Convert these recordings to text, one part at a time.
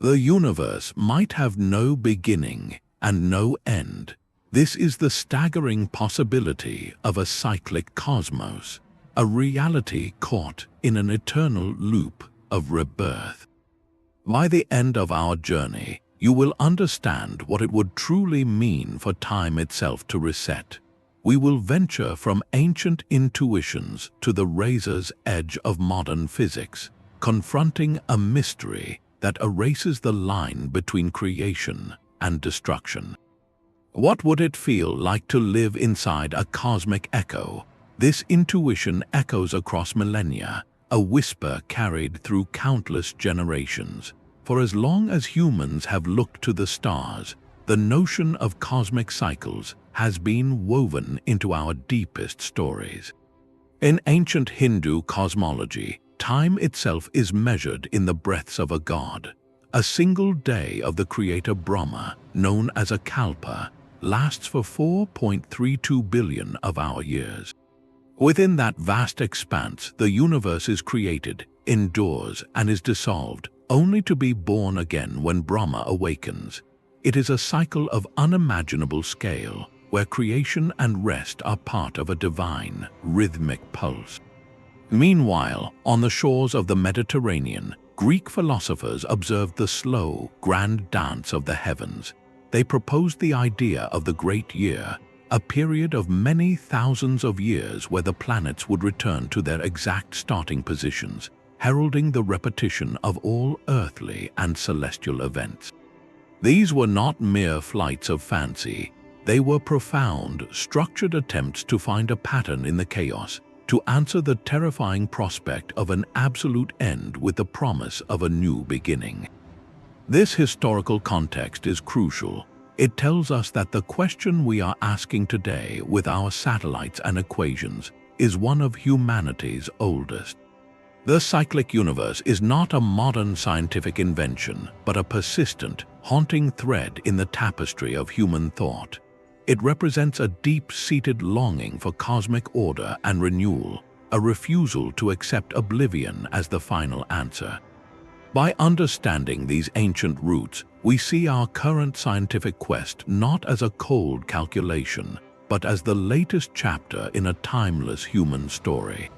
The universe might have no beginning and no end. This is the staggering possibility of a cyclic cosmos, a reality caught in an eternal loop of rebirth. By the end of our journey, you will understand what it would truly mean for time itself to reset. We will venture from ancient intuitions to the razor's edge of modern physics, confronting a mystery that erases the line between creation and destruction. What would it feel like to live inside a cosmic echo? This intuition echoes across millennia, a whisper carried through countless generations. For as long as humans have looked to the stars, the notion of cosmic cycles has been woven into our deepest stories. In ancient Hindu cosmology, time itself is measured in the breaths of a god. A single day of the creator Brahma, known as a kalpa, lasts for 4.32 billion of our years. Within that vast expanse, the universe is created, endures, and is dissolved, only to be born again when Brahma awakens. It is a cycle of unimaginable scale, where creation and rest are part of a divine, rhythmic pulse. Meanwhile, on the shores of the Mediterranean, Greek philosophers observed the slow, grand dance of the heavens. They proposed the idea of the great year, a period of many thousands of years where the planets would return to their exact starting positions, heralding the repetition of all earthly and celestial events. These were not mere flights of fancy. They were profound, structured attempts to find a pattern in the chaos, to answer the terrifying prospect of an absolute end with the promise of a new beginning. This historical context is crucial. It tells us that the question we are asking today with our satellites and equations is one of humanity's oldest. The cyclic universe is not a modern scientific invention, but a persistent, haunting thread in the tapestry of human thought. It represents a deep-seated longing for cosmic order and renewal, a refusal to accept oblivion as the final answer. By understanding these ancient roots, we see our current scientific quest not as a cold calculation, but as the latest chapter in a timeless human story.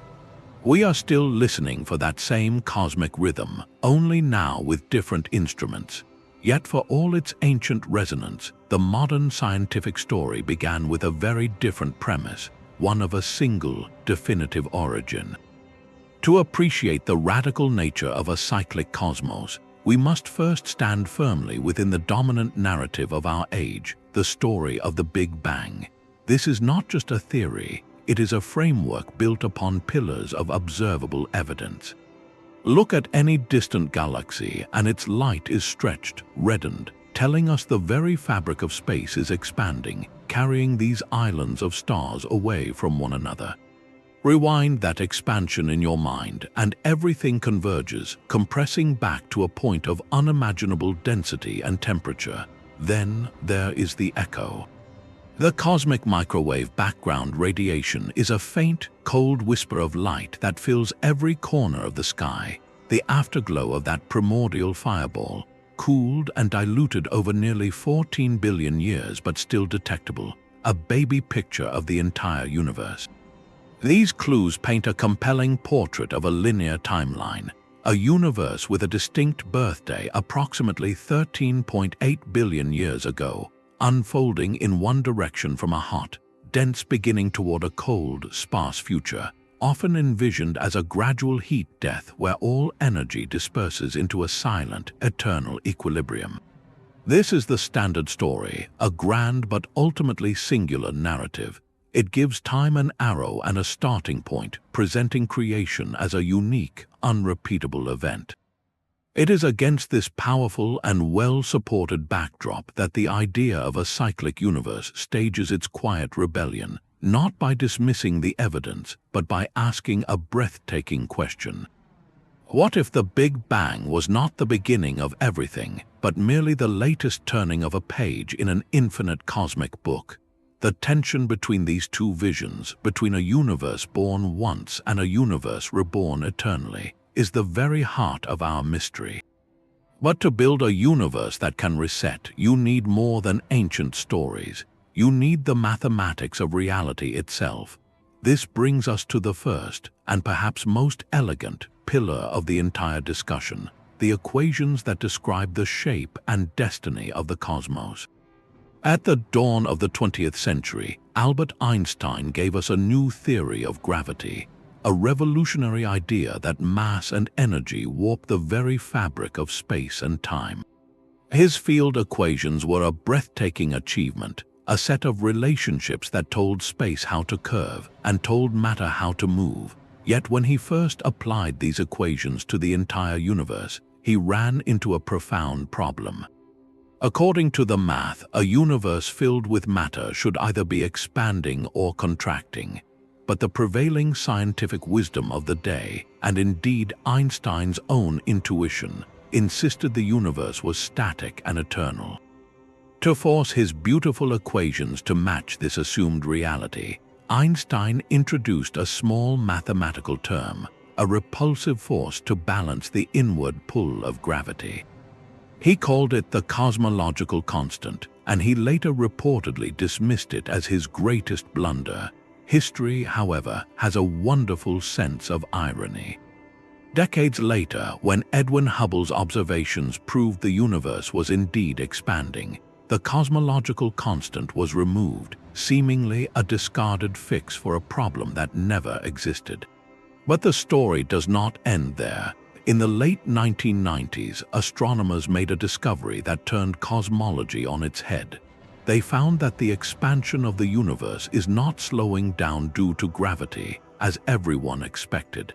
We are still listening for that same cosmic rhythm, only now with different instruments. Yet for all its ancient resonance, the modern scientific story began with a very different premise, one of a single, definitive origin. To appreciate the radical nature of a cyclic cosmos, we must first stand firmly within the dominant narrative of our age, the story of the Big Bang. This is not just a theory, it is a framework built upon pillars of observable evidence. Look at any distant galaxy and its light is stretched, reddened, telling us the very fabric of space is expanding, carrying these islands of stars away from one another. Rewind that expansion in your mind and everything converges, compressing back to a point of unimaginable density and temperature. Then there is the echo. The cosmic microwave background radiation is a faint, cold whisper of light that fills every corner of the sky, the afterglow of that primordial fireball, cooled and diluted over nearly 14 billion years but still detectable, a baby picture of the entire universe. These clues paint a compelling portrait of a linear timeline, a universe with a distinct birthday approximately 13.8 billion years ago, unfolding in one direction from a hot, dense beginning toward a cold, sparse future, often envisioned as a gradual heat death where all energy disperses into a silent, eternal equilibrium. This is the standard story, a grand but ultimately singular narrative. It gives time an arrow and a starting point, presenting creation as a unique, unrepeatable event. It is against this powerful and well-supported backdrop that the idea of a cyclic universe stages its quiet rebellion, not by dismissing the evidence, but by asking a breathtaking question. What if the Big Bang was not the beginning of everything, but merely the latest turning of a page in an infinite cosmic book? The tension between these two visions, between a universe born once and a universe reborn eternally, is the very heart of our mystery. But to build a universe that can reset, you need more than ancient stories. You need the mathematics of reality itself. This brings us to the first, and perhaps most elegant, pillar of the entire discussion: the equations that describe the shape and destiny of the cosmos. At the dawn of the 20th century, Albert Einstein gave us a new theory of gravity, a revolutionary idea that mass and energy warp the very fabric of space and time. His field equations were a breathtaking achievement, a set of relationships that told space how to curve and told matter how to move. Yet when he first applied these equations to the entire universe, he ran into a profound problem. According to the math, a universe filled with matter should either be expanding or contracting. But the prevailing scientific wisdom of the day, and indeed Einstein's own intuition, insisted the universe was static and eternal. To force his beautiful equations to match this assumed reality, Einstein introduced a small mathematical term, a repulsive force to balance the inward pull of gravity. He called it the cosmological constant, and he later reportedly dismissed it as his greatest blunder. History, however, has a wonderful sense of irony. Decades later, when Edwin Hubble's observations proved the universe was indeed expanding, the cosmological constant was removed, seemingly a discarded fix for a problem that never existed. But the story does not end there. In the late 1990s, astronomers made a discovery that turned cosmology on its head. They found that the expansion of the universe is not slowing down due to gravity, as everyone expected.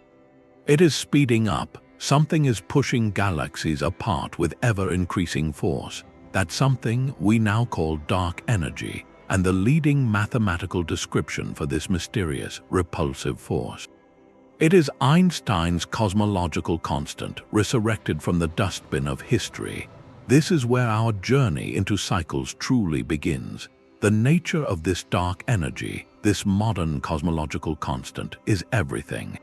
It is speeding up. Something is pushing galaxies apart with ever-increasing force. That something we now call dark energy, and the leading mathematical description for this mysterious, repulsive force. It is Einstein's cosmological constant, resurrected from the dustbin of history. This is where our journey into cycles truly begins. The nature of this dark energy, this modern cosmological constant, is everything.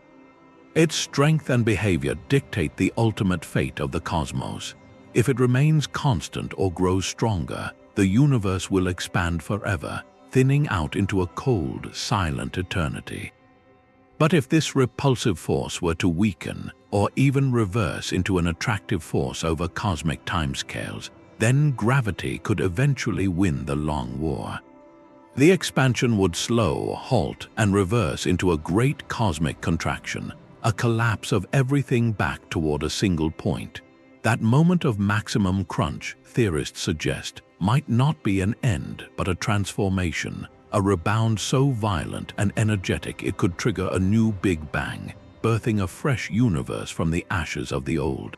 Its strength and behavior dictate the ultimate fate of the cosmos. If it remains constant or grows stronger, the universe will expand forever, thinning out into a cold, silent eternity. But if this repulsive force were to weaken, or even reverse into an attractive force over cosmic timescales, then gravity could eventually win the long war. The expansion would slow, halt, and reverse into a great cosmic contraction, a collapse of everything back toward a single point. That moment of maximum crunch, theorists suggest, might not be an end but a transformation, a rebound so violent and energetic it could trigger a new Big Bang, birthing a fresh universe from the ashes of the old.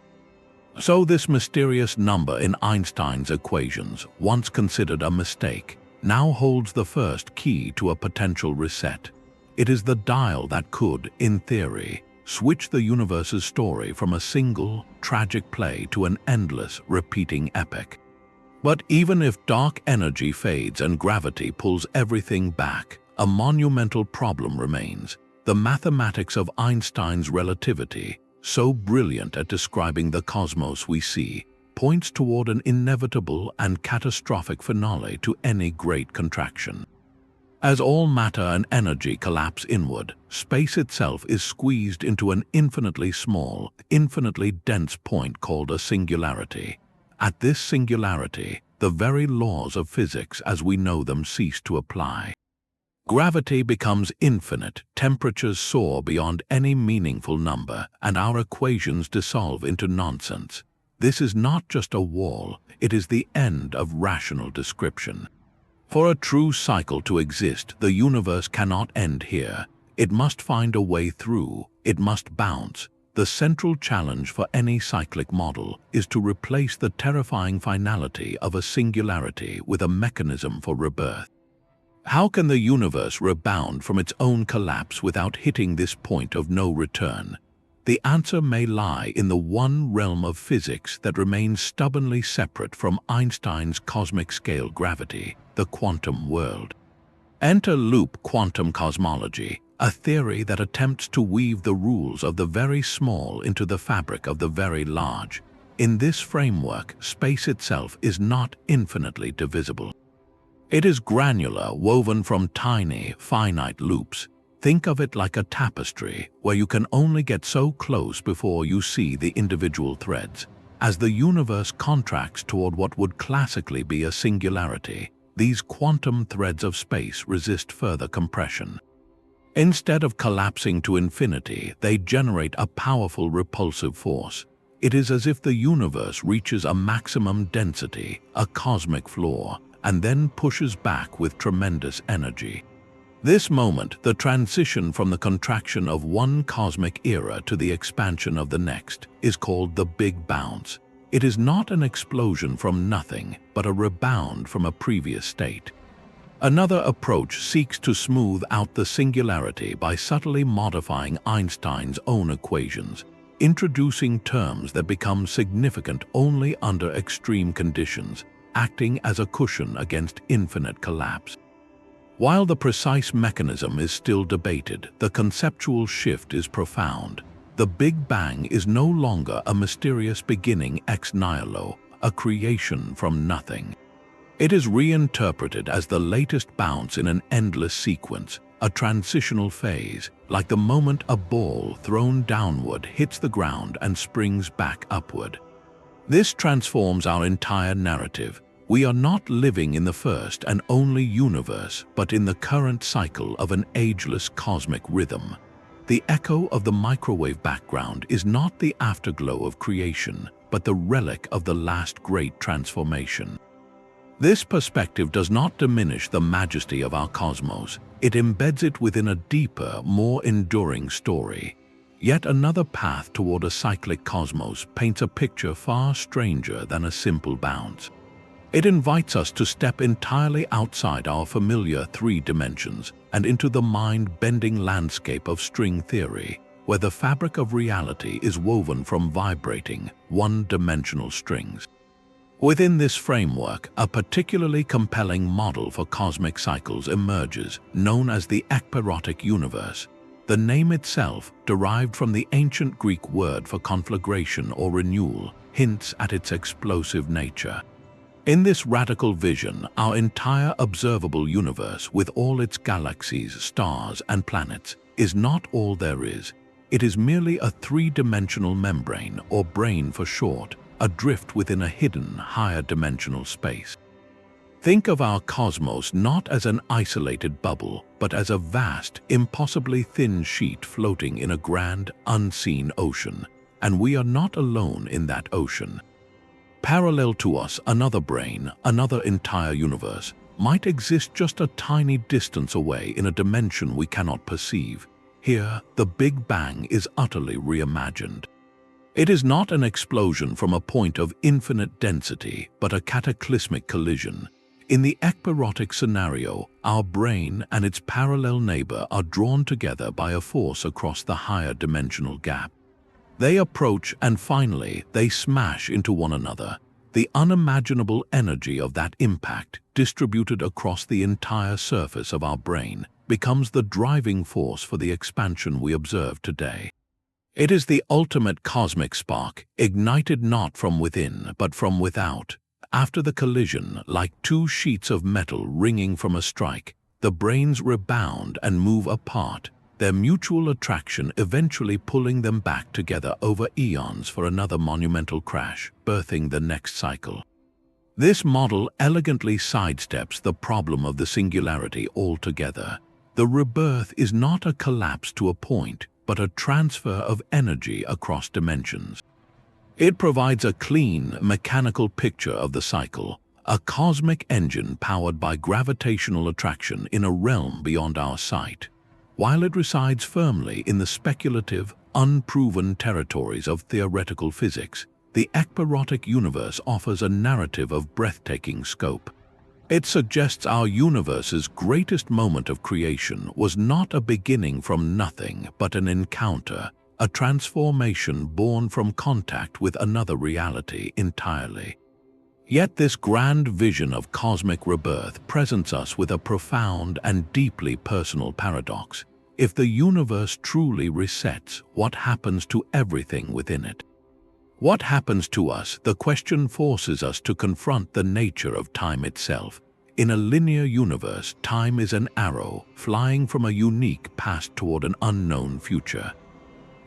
So this mysterious number in Einstein's equations, once considered a mistake, now holds the first key to a potential reset. It is the dial that could, in theory, switch the universe's story from a single, tragic play to an endless, repeating epic. But even if dark energy fades and gravity pulls everything back, a monumental problem remains. The mathematics of Einstein's relativity, so brilliant at describing the cosmos we see, points toward an inevitable and catastrophic finale to any great contraction. As all matter and energy collapse inward, space itself is squeezed into an infinitely small, infinitely dense point called a singularity. At this singularity, the very laws of physics as we know them cease to apply. Gravity becomes infinite, temperatures soar beyond any meaningful number, and our equations dissolve into nonsense. This is not just a wall, it is the end of rational description. For a true cycle to exist, the universe cannot end here. It must find a way through, it must bounce. The central challenge for any cyclic model is to replace the terrifying finality of a singularity with a mechanism for rebirth. How can the universe rebound from its own collapse without hitting this point of no return? The answer may lie in the one realm of physics that remains stubbornly separate from Einstein's cosmic scale gravity, the quantum world. Enter loop quantum cosmology, a theory that attempts to weave the rules of the very small into the fabric of the very large. In this framework, space itself is not infinitely divisible. It is granular, woven from tiny, finite loops. Think of it like a tapestry, where you can only get so close before you see the individual threads. As the universe contracts toward what would classically be a singularity, these quantum threads of space resist further compression. Instead of collapsing to infinity, they generate a powerful repulsive force. It is as if the universe reaches a maximum density, a cosmic floor, and then pushes back with tremendous energy. This moment, the transition from the contraction of one cosmic era to the expansion of the next, is called the Big Bounce. It is not an explosion from nothing, but a rebound from a previous state. Another approach seeks to smooth out the singularity by subtly modifying Einstein's own equations, introducing terms that become significant only under extreme conditions, acting as a cushion against infinite collapse. While the precise mechanism is still debated, the conceptual shift is profound. The Big Bang is no longer a mysterious beginning ex nihilo, a creation from nothing. It is reinterpreted as the latest bounce in an endless sequence, a transitional phase, like the moment a ball thrown downward hits the ground and springs back upward. This transforms our entire narrative. We are not living in the first and only universe, but in the current cycle of an ageless cosmic rhythm. The echo of the microwave background is not the afterglow of creation, but the relic of the last great transformation. This perspective does not diminish the majesty of our cosmos. It embeds it within a deeper, more enduring story. Yet another path toward a cyclic cosmos paints a picture far stranger than a simple bounce. It invites us to step entirely outside our familiar three dimensions and into the mind-bending landscape of string theory, where the fabric of reality is woven from vibrating, one-dimensional strings. Within this framework, a particularly compelling model for cosmic cycles emerges, known as the Ekpyrotic universe. The name itself, derived from the ancient Greek word for conflagration or renewal, hints at its explosive nature. In this radical vision, our entire observable universe, with all its galaxies, stars, and planets, is not all there is. It is merely a three-dimensional membrane, or brane for short, adrift within a hidden, higher-dimensional space. Think of our cosmos not as an isolated bubble, but as a vast, impossibly thin sheet floating in a grand, unseen ocean. And we are not alone in that ocean. Parallel to us, another brane, another entire universe, might exist just a tiny distance away in a dimension we cannot perceive. Here, the Big Bang is utterly reimagined. It is not an explosion from a point of infinite density, but a cataclysmic collision. In the Ekpyrotic scenario, our brane and its parallel neighbor are drawn together by a force across the higher dimensional gap. They approach and finally, they smash into one another. The unimaginable energy of that impact, distributed across the entire surface of our brane, becomes the driving force for the expansion we observe today. It is the ultimate cosmic spark, ignited not from within, but from without. After the collision, like two sheets of metal ringing from a strike, the branes rebound and move apart, their mutual attraction eventually pulling them back together over aeons for another monumental crash, birthing the next cycle. This model elegantly sidesteps the problem of the singularity altogether. The rebirth is not a collapse to a point, but a transfer of energy across dimensions. It provides a clean, mechanical picture of the cycle, a cosmic engine powered by gravitational attraction in a realm beyond our sight. While it resides firmly in the speculative, unproven territories of theoretical physics, the Ekpyrotic universe offers a narrative of breathtaking scope. It suggests our universe's greatest moment of creation was not a beginning from nothing, but an encounter, a transformation born from contact with another reality entirely. Yet this grand vision of cosmic rebirth presents us with a profound and deeply personal paradox. If the universe truly resets, what happens to everything within it? What happens to us? The question forces us to confront the nature of time itself. In a linear universe, time is an arrow flying from a unique past toward an unknown future.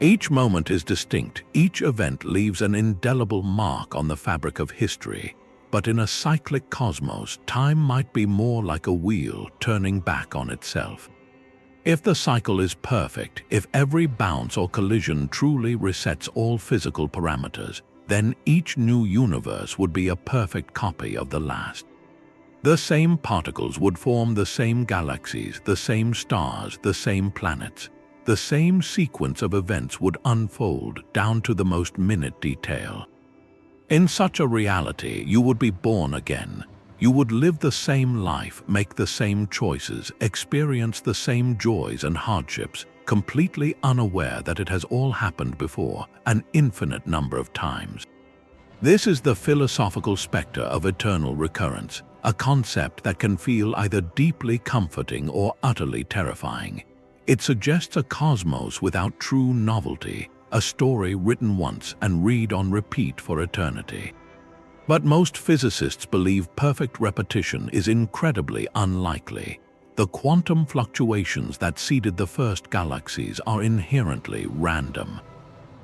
Each moment is distinct, each event leaves an indelible mark on the fabric of history. But in a cyclic cosmos, time might be more like a wheel turning back on itself. If the cycle is perfect, if every bounce or collision truly resets all physical parameters, then each new universe would be a perfect copy of the last. The same particles would form the same galaxies, the same stars, the same planets. The same sequence of events would unfold down to the most minute detail. In such a reality, you would be born again. You would live the same life, make the same choices, experience the same joys and hardships, completely unaware that it has all happened before, an infinite number of times. This is the philosophical specter of eternal recurrence, a concept that can feel either deeply comforting or utterly terrifying. It suggests a cosmos without true novelty, a story written once and read on repeat for eternity. But most physicists believe perfect repetition is incredibly unlikely. The quantum fluctuations that seeded the first galaxies are inherently random.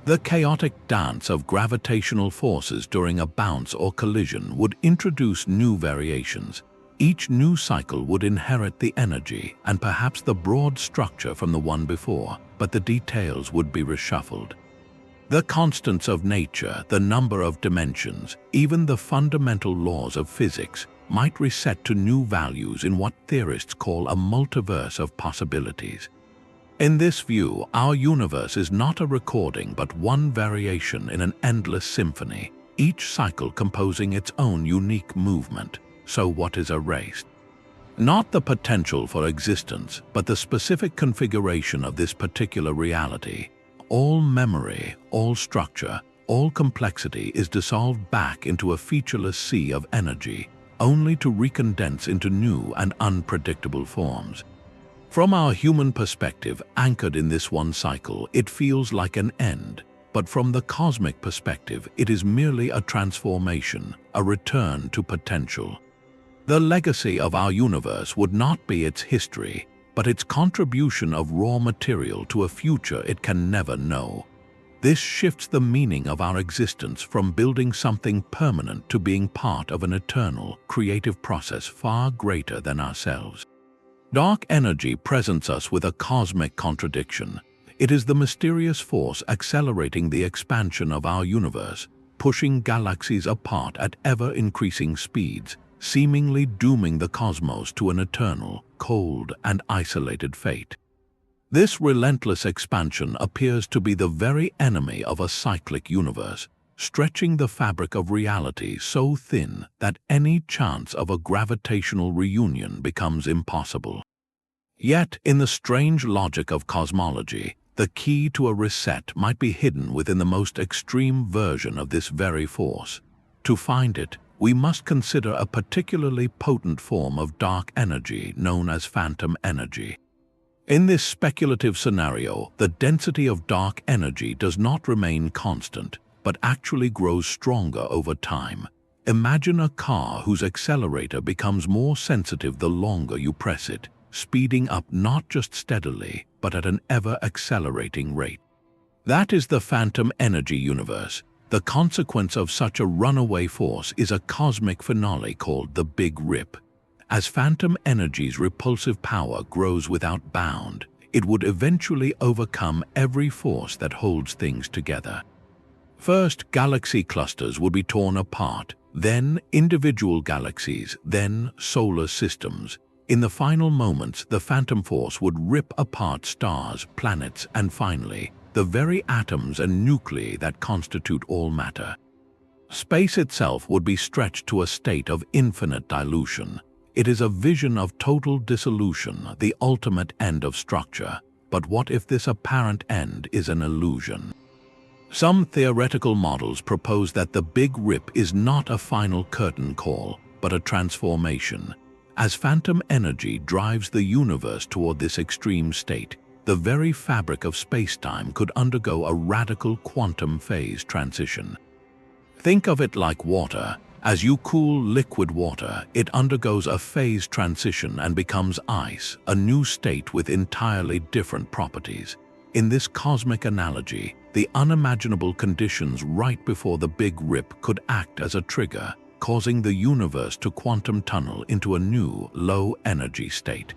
The chaotic dance of gravitational forces during a bounce or collision would introduce new variations. Each new cycle would inherit the energy and perhaps the broad structure from the one before, but the details would be reshuffled. The constants of nature, the number of dimensions, even the fundamental laws of physics might reset to new values in what theorists call a multiverse of possibilities. In this view, our universe is not a recording but one variation in an endless symphony, each cycle composing its own unique movement. So what is erased? Not the potential for existence, but the specific configuration of this particular reality. All memory, all structure, all complexity is dissolved back into a featureless sea of energy, only to recondense into new and unpredictable forms. From our human perspective, anchored in this one cycle, it feels like an end. But from the cosmic perspective, it is merely a transformation, a return to potential. The legacy of our universe would not be its history, but its contribution of raw material to a future it can never know. This shifts the meaning of our existence from building something permanent to being part of an eternal, creative process far greater than ourselves. Dark energy presents us with a cosmic contradiction. It is the mysterious force accelerating the expansion of our universe, pushing galaxies apart at ever-increasing speeds, seemingly dooming the cosmos to an eternal, cold, and isolated fate. This relentless expansion appears to be the very enemy of a cyclic universe, stretching the fabric of reality so thin that any chance of a gravitational reunion becomes impossible. Yet, in the strange logic of cosmology, the key to a reset might be hidden within the most extreme version of this very force. To find it, we must consider a particularly potent form of dark energy known as phantom energy. In this speculative scenario, the density of dark energy does not remain constant, but actually grows stronger over time. Imagine a car whose accelerator becomes more sensitive the longer you press it, speeding up not just steadily, but at an ever-accelerating rate. That is the phantom energy universe. The consequence of such a runaway force is a cosmic finale called the Big Rip. As phantom energy's repulsive power grows without bound, it would eventually overcome every force that holds things together. First, galaxy clusters would be torn apart, then individual galaxies, then solar systems. In the final moments, the phantom force would rip apart stars, planets, and finally, the very atoms and nuclei that constitute all matter. Space itself would be stretched to a state of infinite dilution. It is a vision of total dissolution, the ultimate end of structure. But what if this apparent end is an illusion? Some theoretical models propose that the Big Rip is not a final curtain call, but a transformation. As phantom energy drives the universe toward this extreme state, the very fabric of space-time could undergo a radical quantum phase transition. Think of it like water. As you cool liquid water, it undergoes a phase transition and becomes ice, a new state with entirely different properties. In this cosmic analogy, the unimaginable conditions right before the Big Rip could act as a trigger, causing the universe to quantum tunnel into a new, low-energy state.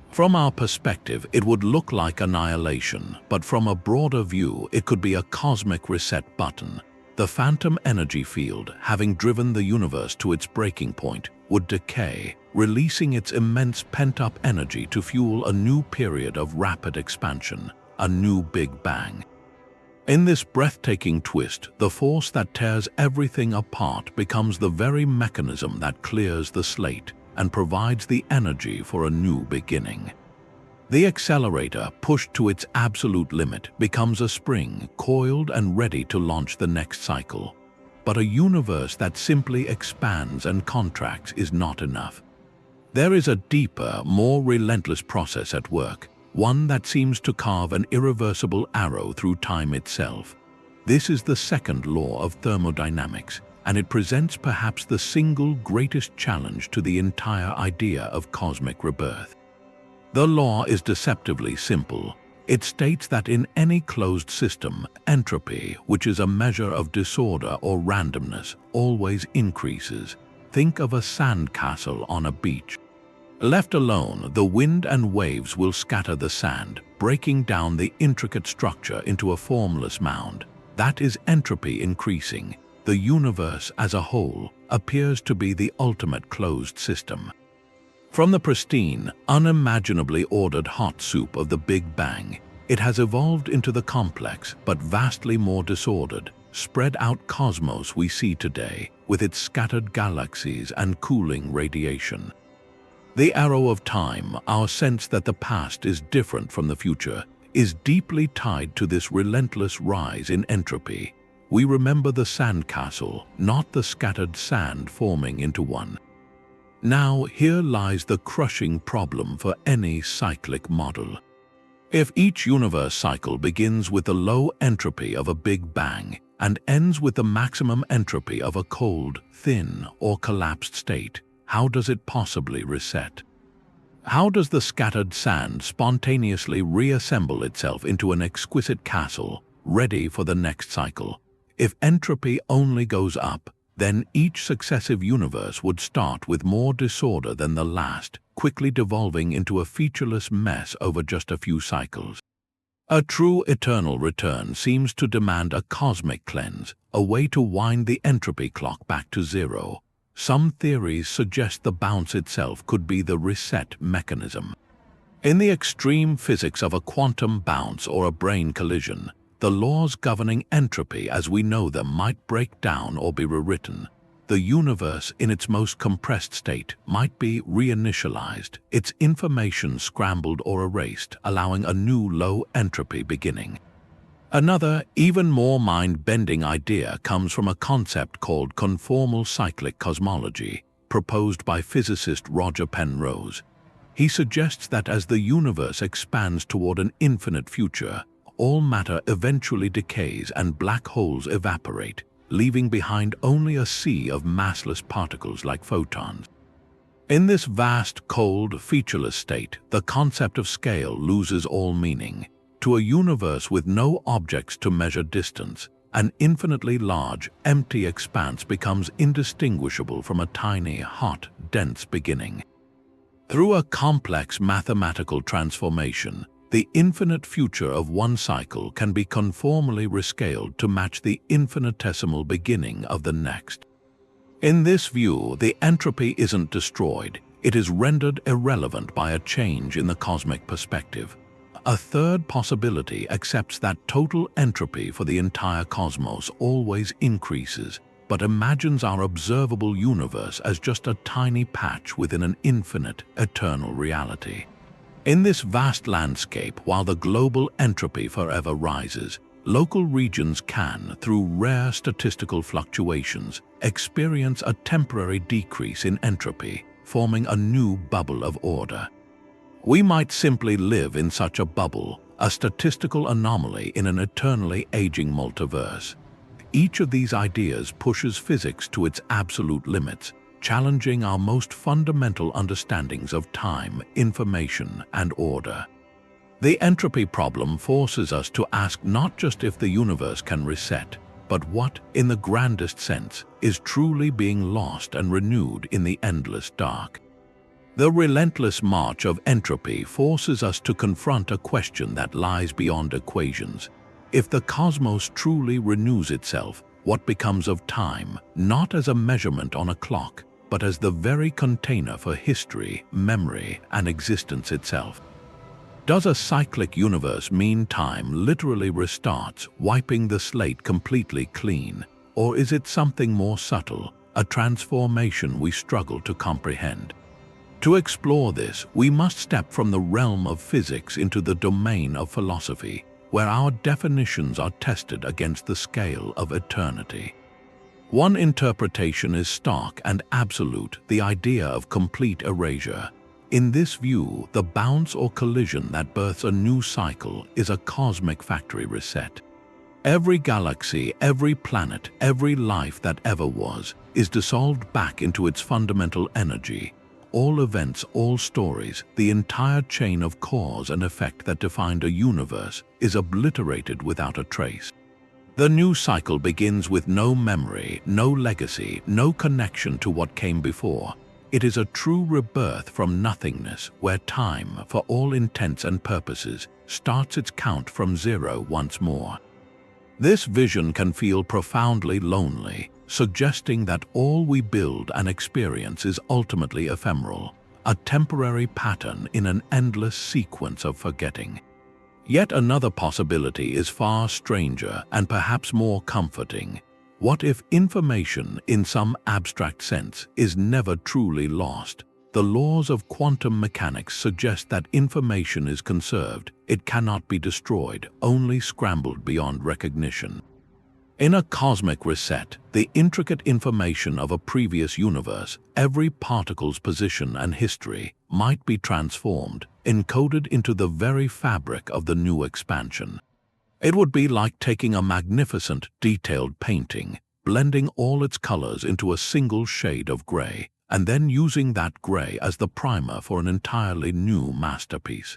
From our perspective, it would look like annihilation, but from a broader view, it could be a cosmic reset button. The phantom energy field, having driven the universe to its breaking point, would decay, releasing its immense pent-up energy to fuel a new period of rapid expansion, a new Big Bang. In this breathtaking twist, the force that tears everything apart becomes the very mechanism that clears the slate and provides the energy for a new beginning. The accelerator, pushed to its absolute limit, becomes a spring, coiled and ready to launch the next cycle. But a universe that simply expands and contracts is not enough. There is a deeper, more relentless process at work, one that seems to carve an irreversible arrow through time itself. This is the second law of thermodynamics, and it presents perhaps the single greatest challenge to the entire idea of cosmic rebirth. The law is deceptively simple. It states that in any closed system, entropy, which is a measure of disorder or randomness, always increases. Think of a sandcastle on a beach. Left alone, the wind and waves will scatter the sand, breaking down the intricate structure into a formless mound. That is entropy increasing. The universe as a whole appears to be the ultimate closed system. From the pristine, unimaginably ordered hot soup of the Big Bang, it has evolved into the complex but vastly more disordered, spread-out cosmos we see today, with its scattered galaxies and cooling radiation. The arrow of time, our sense that the past is different from the future, is deeply tied to this relentless rise in entropy. We remember the sandcastle, not the scattered sand forming into one. Now, here lies the crushing problem for any cyclic model. If each universe cycle begins with the low entropy of a Big Bang and ends with the maximum entropy of a cold, thin, or collapsed state, how does it possibly reset? How does the scattered sand spontaneously reassemble itself into an exquisite castle, ready for the next cycle? If entropy only goes up, then each successive universe would start with more disorder than the last, quickly devolving into a featureless mess over just a few cycles. A true eternal return seems to demand a cosmic cleanse, a way to wind the entropy clock back to zero. Some theories suggest the bounce itself could be the reset mechanism. In the extreme physics of a quantum bounce or a brane collision, the laws governing entropy as we know them might break down or be rewritten. The universe in its most compressed state might be reinitialized, its information scrambled or erased, allowing a new low entropy beginning. Another, even more mind-bending idea comes from a concept called conformal cyclic cosmology, proposed by physicist Roger Penrose. He suggests that as the universe expands toward an infinite future, all matter eventually decays and black holes evaporate, leaving behind only a sea of massless particles like photons. In this vast, cold, featureless state, the concept of scale loses all meaning. To a universe with no objects to measure distance, an infinitely large, empty expanse becomes indistinguishable from a tiny, hot, dense beginning. Through a complex mathematical transformation, the infinite future of one cycle can be conformally rescaled to match the infinitesimal beginning of the next. In this view, the entropy isn't destroyed, it is rendered irrelevant by a change in the cosmic perspective. A third possibility accepts that total entropy for the entire cosmos always increases, but imagines our observable universe as just a tiny patch within an infinite, eternal reality. In this vast landscape, while the global entropy forever rises, local regions can, through rare statistical fluctuations, experience a temporary decrease in entropy, forming a new bubble of order. We might simply live in such a bubble, a statistical anomaly in an eternally aging multiverse. Each of these ideas pushes physics to its absolute limits, challenging our most fundamental understandings of time, information, and order. The entropy problem forces us to ask not just if the universe can reset, but what, in the grandest sense, is truly being lost and renewed in the endless dark. The relentless march of entropy forces us to confront a question that lies beyond equations. If the cosmos truly renews itself, what becomes of time, not as a measurement on a clock, but as the very container for history, memory, and existence itself? Does a cyclic universe mean time literally restarts, wiping the slate completely clean? Or is it something more subtle, a transformation we struggle to comprehend? To explore this, we must step from the realm of physics into the domain of philosophy, where our definitions are tested against the scale of eternity. One interpretation is stark and absolute, the idea of complete erasure. In this view, the bounce or collision that births a new cycle is a cosmic factory reset. Every galaxy, every planet, every life that ever was, is dissolved back into its fundamental energy. All events, all stories, the entire chain of cause and effect that defined a universe is obliterated without a trace. The new cycle begins with no memory, no legacy, no connection to what came before. It is a true rebirth from nothingness, where time, for all intents and purposes, starts its count from zero once more. This vision can feel profoundly lonely, suggesting that all we build and experience is ultimately ephemeral, a temporary pattern in an endless sequence of forgetting. Yet another possibility is far stranger and perhaps more comforting. What if information, in some abstract sense, is never truly lost? The laws of quantum mechanics suggest that information is conserved. It cannot be destroyed, only scrambled beyond recognition. In a cosmic reset, the intricate information of a previous universe, every particle's position and history, might be transformed, encoded into the very fabric of the new expansion. It would be like taking a magnificent, detailed painting, blending all its colors into a single shade of gray, and then using that gray as the primer for an entirely new masterpiece.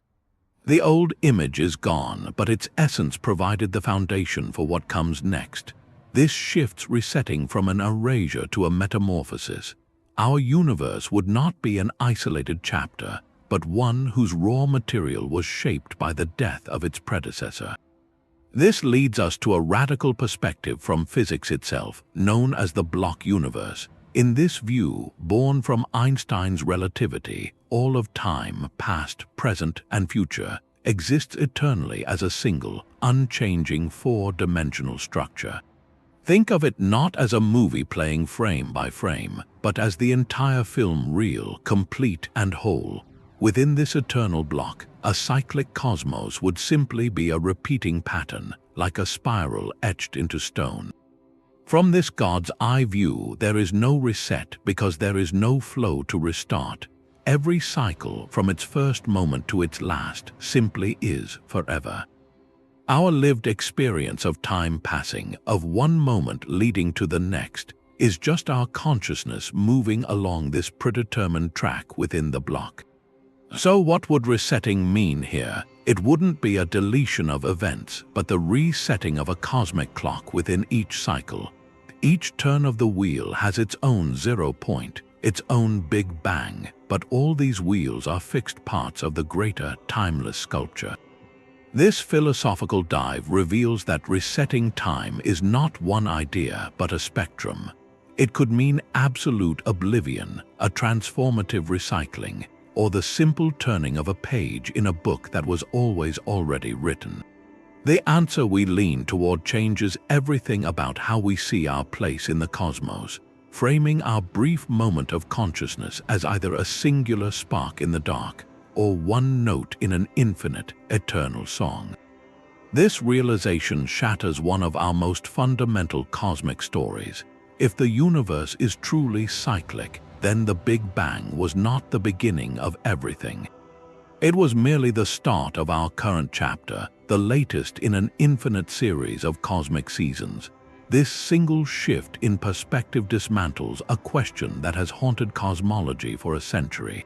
The old image is gone, but its essence provided the foundation for what comes next. This shifts resetting from an erasure to a metamorphosis. Our universe would not be an isolated chapter, but one whose raw material was shaped by the death of its predecessor. This leads us to a radical perspective from physics itself, known as the block universe. In this view, born from Einstein's relativity, all of time, past, present, and future, exists eternally as a single, unchanging four-dimensional structure. Think of it not as a movie playing frame by frame, but as the entire film reel, complete and whole. Within this eternal block, a cyclic cosmos would simply be a repeating pattern, like a spiral etched into stone. From this God's eye view, there is no reset because there is no flow to restart. Every cycle, from its first moment to its last, simply is forever. Our lived experience of time passing, of one moment leading to the next, is just our consciousness moving along this predetermined track within the block. So what would resetting mean here? It wouldn't be a deletion of events, but the resetting of a cosmic clock within each cycle. Each turn of the wheel has its own zero point, its own Big Bang, but all these wheels are fixed parts of the greater, timeless sculpture. This philosophical dive reveals that resetting time is not one idea, but a spectrum. It could mean absolute oblivion, a transformative recycling, or the simple turning of a page in a book that was always already written. The answer we lean toward changes everything about how we see our place in the cosmos, framing our brief moment of consciousness as either a singular spark in the dark or one note in an infinite, eternal song. This realization shatters one of our most fundamental cosmic stories. If the universe is truly cyclic, then the Big Bang was not the beginning of everything. It was merely the start of our current chapter, the latest in an infinite series of cosmic seasons. This single shift in perspective dismantles a question that has haunted cosmology for a century.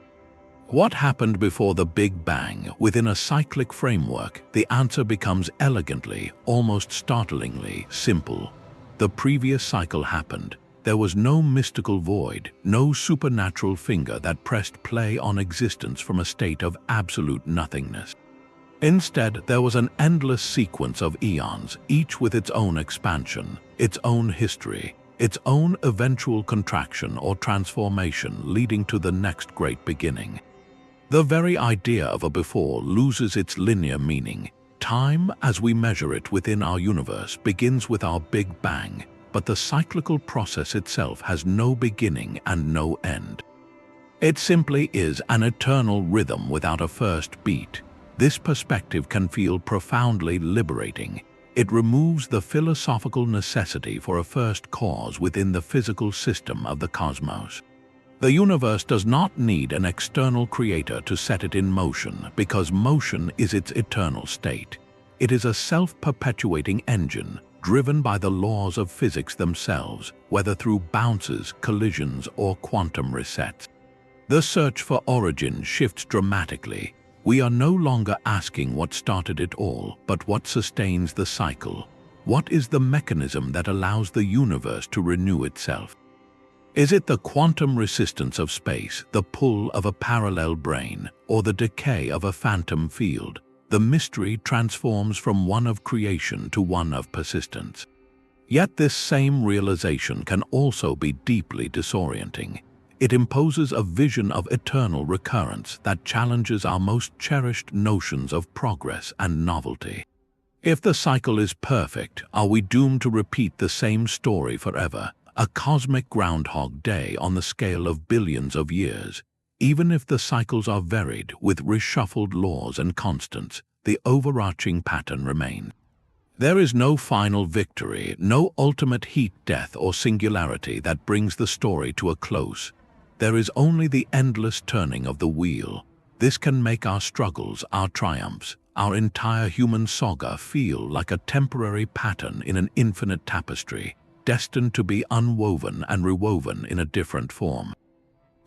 What happened before the Big Bang? Within a cyclic framework, the answer becomes elegantly, almost startlingly, simple. The previous cycle happened. There was no mystical void, no supernatural finger that pressed play on existence from a state of absolute nothingness. Instead, there was an endless sequence of eons, each with its own expansion, its own history, its own eventual contraction or transformation leading to the next great beginning. The very idea of a before loses its linear meaning. Time, as we measure it within our universe, begins with our Big Bang, but the cyclical process itself has no beginning and no end. It simply is an eternal rhythm without a first beat. This perspective can feel profoundly liberating. It removes the philosophical necessity for a first cause within the physical system of the cosmos. The universe does not need an external creator to set it in motion, because motion is its eternal state. It is a self-perpetuating engine, driven by the laws of physics themselves, whether through bounces, collisions, or quantum resets. The search for origin shifts dramatically. We are no longer asking what started it all, but what sustains the cycle. What is the mechanism that allows the universe to renew itself? Is it the quantum resistance of space, the pull of a parallel brane, or the decay of a phantom field? The mystery transforms from one of creation to one of persistence. Yet this same realization can also be deeply disorienting. It imposes a vision of eternal recurrence that challenges our most cherished notions of progress and novelty. If the cycle is perfect, are we doomed to repeat the same story forever? A cosmic Groundhog Day on the scale of billions of years. Even if the cycles are varied with reshuffled laws and constants, the overarching pattern remains. There is no final victory, no ultimate heat death or singularity that brings the story to a close. There is only the endless turning of the wheel. This can make our struggles, our triumphs, our entire human saga feel like a temporary pattern in an infinite tapestry, destined to be unwoven and rewoven in a different form.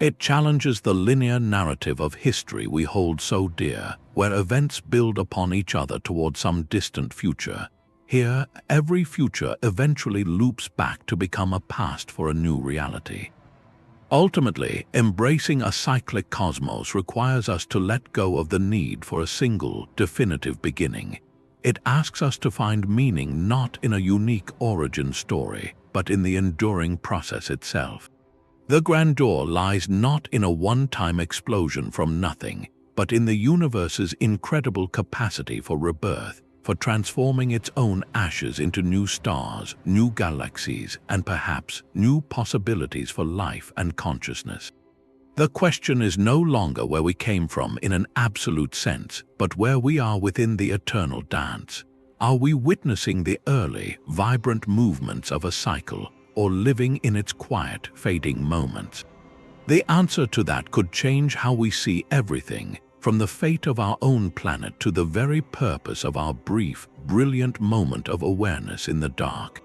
It challenges the linear narrative of history we hold so dear, where events build upon each other toward some distant future. Here, every future eventually loops back to become a past for a new reality. Ultimately, embracing a cyclic cosmos requires us to let go of the need for a single, definitive beginning. It asks us to find meaning not in a unique origin story, but in the enduring process itself. The grandeur lies not in a one-time explosion from nothing, but in the universe's incredible capacity for rebirth, for transforming its own ashes into new stars, new galaxies, and perhaps new possibilities for life and consciousness. The question is no longer where we came from in an absolute sense, but where we are within the eternal dance. Are we witnessing the early, vibrant movements of a cycle, or living in its quiet, fading moments? The answer to that could change how we see everything, from the fate of our own planet to the very purpose of our brief, brilliant moment of awareness in the dark.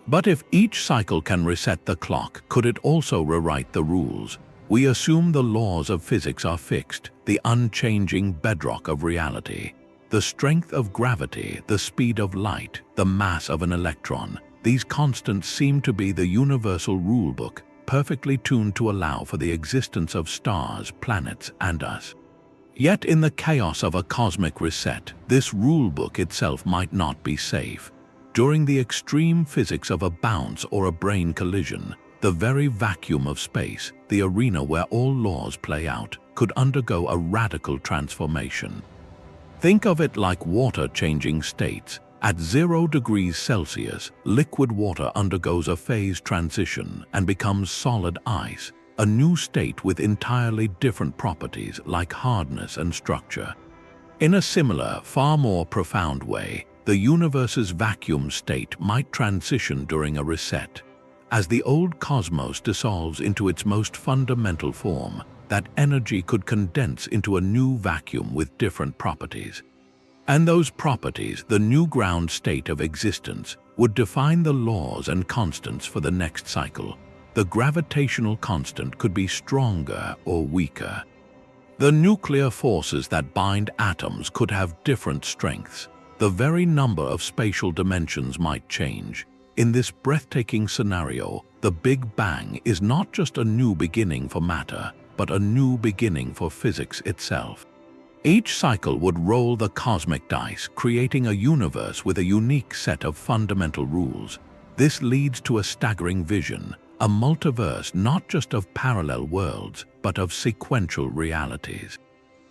But if each cycle can reset the clock, could it also rewrite the rules? We assume the laws of physics are fixed, the unchanging bedrock of reality. The strength of gravity, the speed of light, the mass of an electron. These constants seem to be the universal rulebook, perfectly tuned to allow for the existence of stars, planets, and us. Yet in the chaos of a cosmic reset, this rulebook itself might not be safe. During the extreme physics of a bounce or a brane collision, the very vacuum of space, the arena where all laws play out, could undergo a radical transformation. Think of it like water changing states. At 0 degrees Celsius, liquid water undergoes a phase transition and becomes solid ice, a new state with entirely different properties like hardness and structure. In a similar, far more profound way, the universe's vacuum state might transition during a reset. As the old cosmos dissolves into its most fundamental form, that energy could condense into a new vacuum with different properties. And those properties, the new ground state of existence, would define the laws and constants for the next cycle. The gravitational constant could be stronger or weaker. The nuclear forces that bind atoms could have different strengths. The very number of spatial dimensions might change. In this breathtaking scenario, the Big Bang is not just a new beginning for matter, but a new beginning for physics itself. Each cycle would roll the cosmic dice, creating a universe with a unique set of fundamental rules. This leads to a staggering vision, a multiverse not just of parallel worlds, but of sequential realities.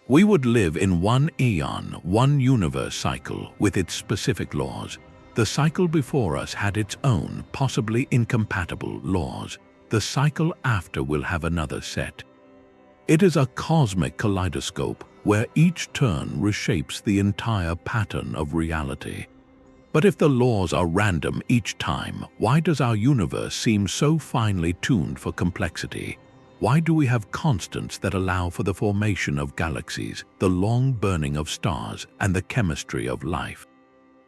We would live in one aeon, one universe cycle with its specific laws. The cycle before us had its own, possibly incompatible, laws. The cycle after will have another set. It is a cosmic kaleidoscope where each turn reshapes the entire pattern of reality. But if the laws are random each time, why does our universe seem so finely tuned for complexity? Why do we have constants that allow for the formation of galaxies, the long burning of stars, and the chemistry of life?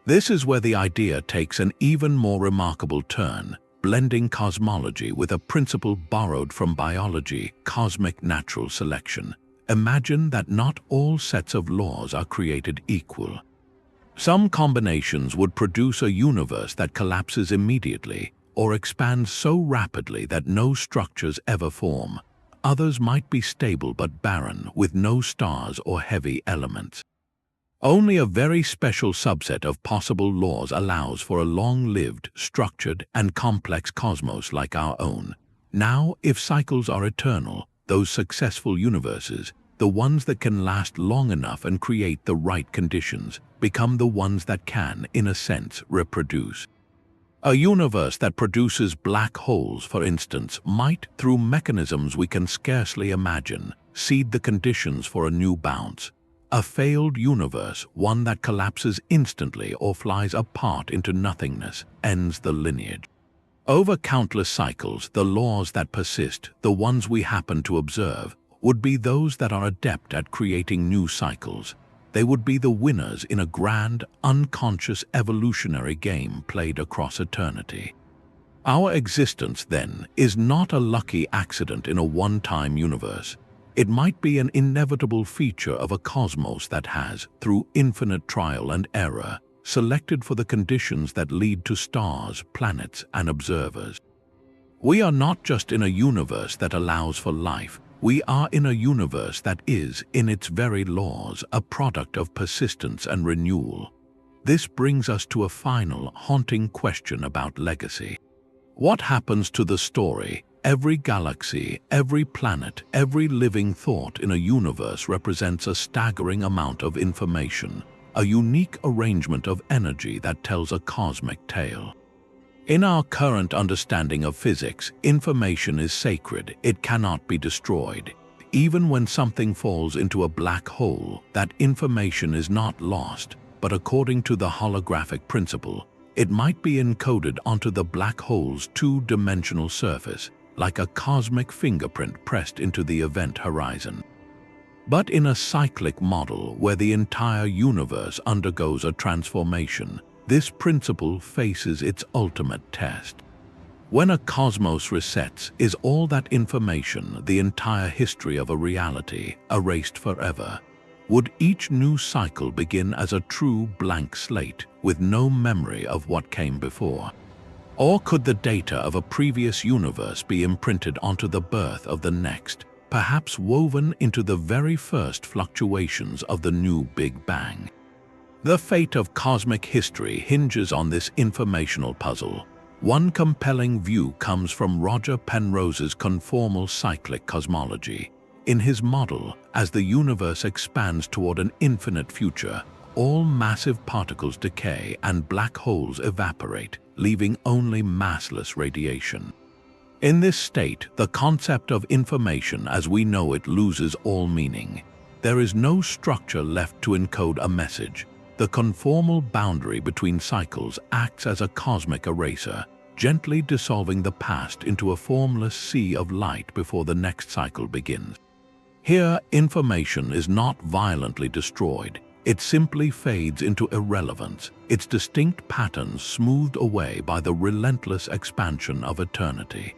This is where the idea takes an even more remarkable turn, blending cosmology with a principle borrowed from biology, cosmic natural selection. Imagine that not all sets of laws are created equal. Some combinations would produce a universe that collapses immediately or expands so rapidly that no structures ever form. Others might be stable but barren, with no stars or heavy elements. Only a very special subset of possible laws allows for a long-lived, structured, and complex cosmos like our own. Now, if cycles are eternal, those successful universes, the ones that can last long enough and create the right conditions, become the ones that can, in a sense, reproduce. A universe that produces black holes, for instance, might, through mechanisms we can scarcely imagine, seed the conditions for a new bounce. A failed universe, one that collapses instantly or flies apart into nothingness, ends the lineage. Over countless cycles, the laws that persist, the ones we happen to observe, would be those that are adept at creating new cycles. They would be the winners in a grand, unconscious evolutionary game played across eternity. Our existence, then, is not a lucky accident in a one-time universe. It might be an inevitable feature of a cosmos that has, through infinite trial and error, selected for the conditions that lead to stars, planets, and observers. We are not just in a universe that allows for life. We are in a universe that is, in its very laws, a product of persistence and renewal. This brings us to a final, haunting question about legacy. What happens to the story? Every galaxy, every planet, every living thought in a universe represents a staggering amount of information, a unique arrangement of energy that tells a cosmic tale. In our current understanding of physics, information is sacred. It cannot be destroyed. Even when something falls into a black hole, that information is not lost, but according to the holographic principle, it might be encoded onto the black hole's two-dimensional surface, like a cosmic fingerprint pressed into the event horizon. But in a cyclic model where the entire universe undergoes a transformation, this principle faces its ultimate test. When a cosmos resets, is all that information, the entire history of a reality, erased forever? Would each new cycle begin as a true blank slate, with no memory of what came before? Or could the data of a previous universe be imprinted onto the birth of the next, perhaps woven into the very first fluctuations of the new Big Bang? The fate of cosmic history hinges on this informational puzzle. One compelling view comes from Roger Penrose's conformal cyclic cosmology. In his model, as the universe expands toward an infinite future, all massive particles decay and black holes evaporate, leaving only massless radiation. In this state, the concept of information as we know it loses all meaning. There is no structure left to encode a message. The conformal boundary between cycles acts as a cosmic eraser, gently dissolving the past into a formless sea of light before the next cycle begins. Here, information is not violently destroyed. it simply fades into irrelevance, its distinct patterns smoothed away by the relentless expansion of eternity.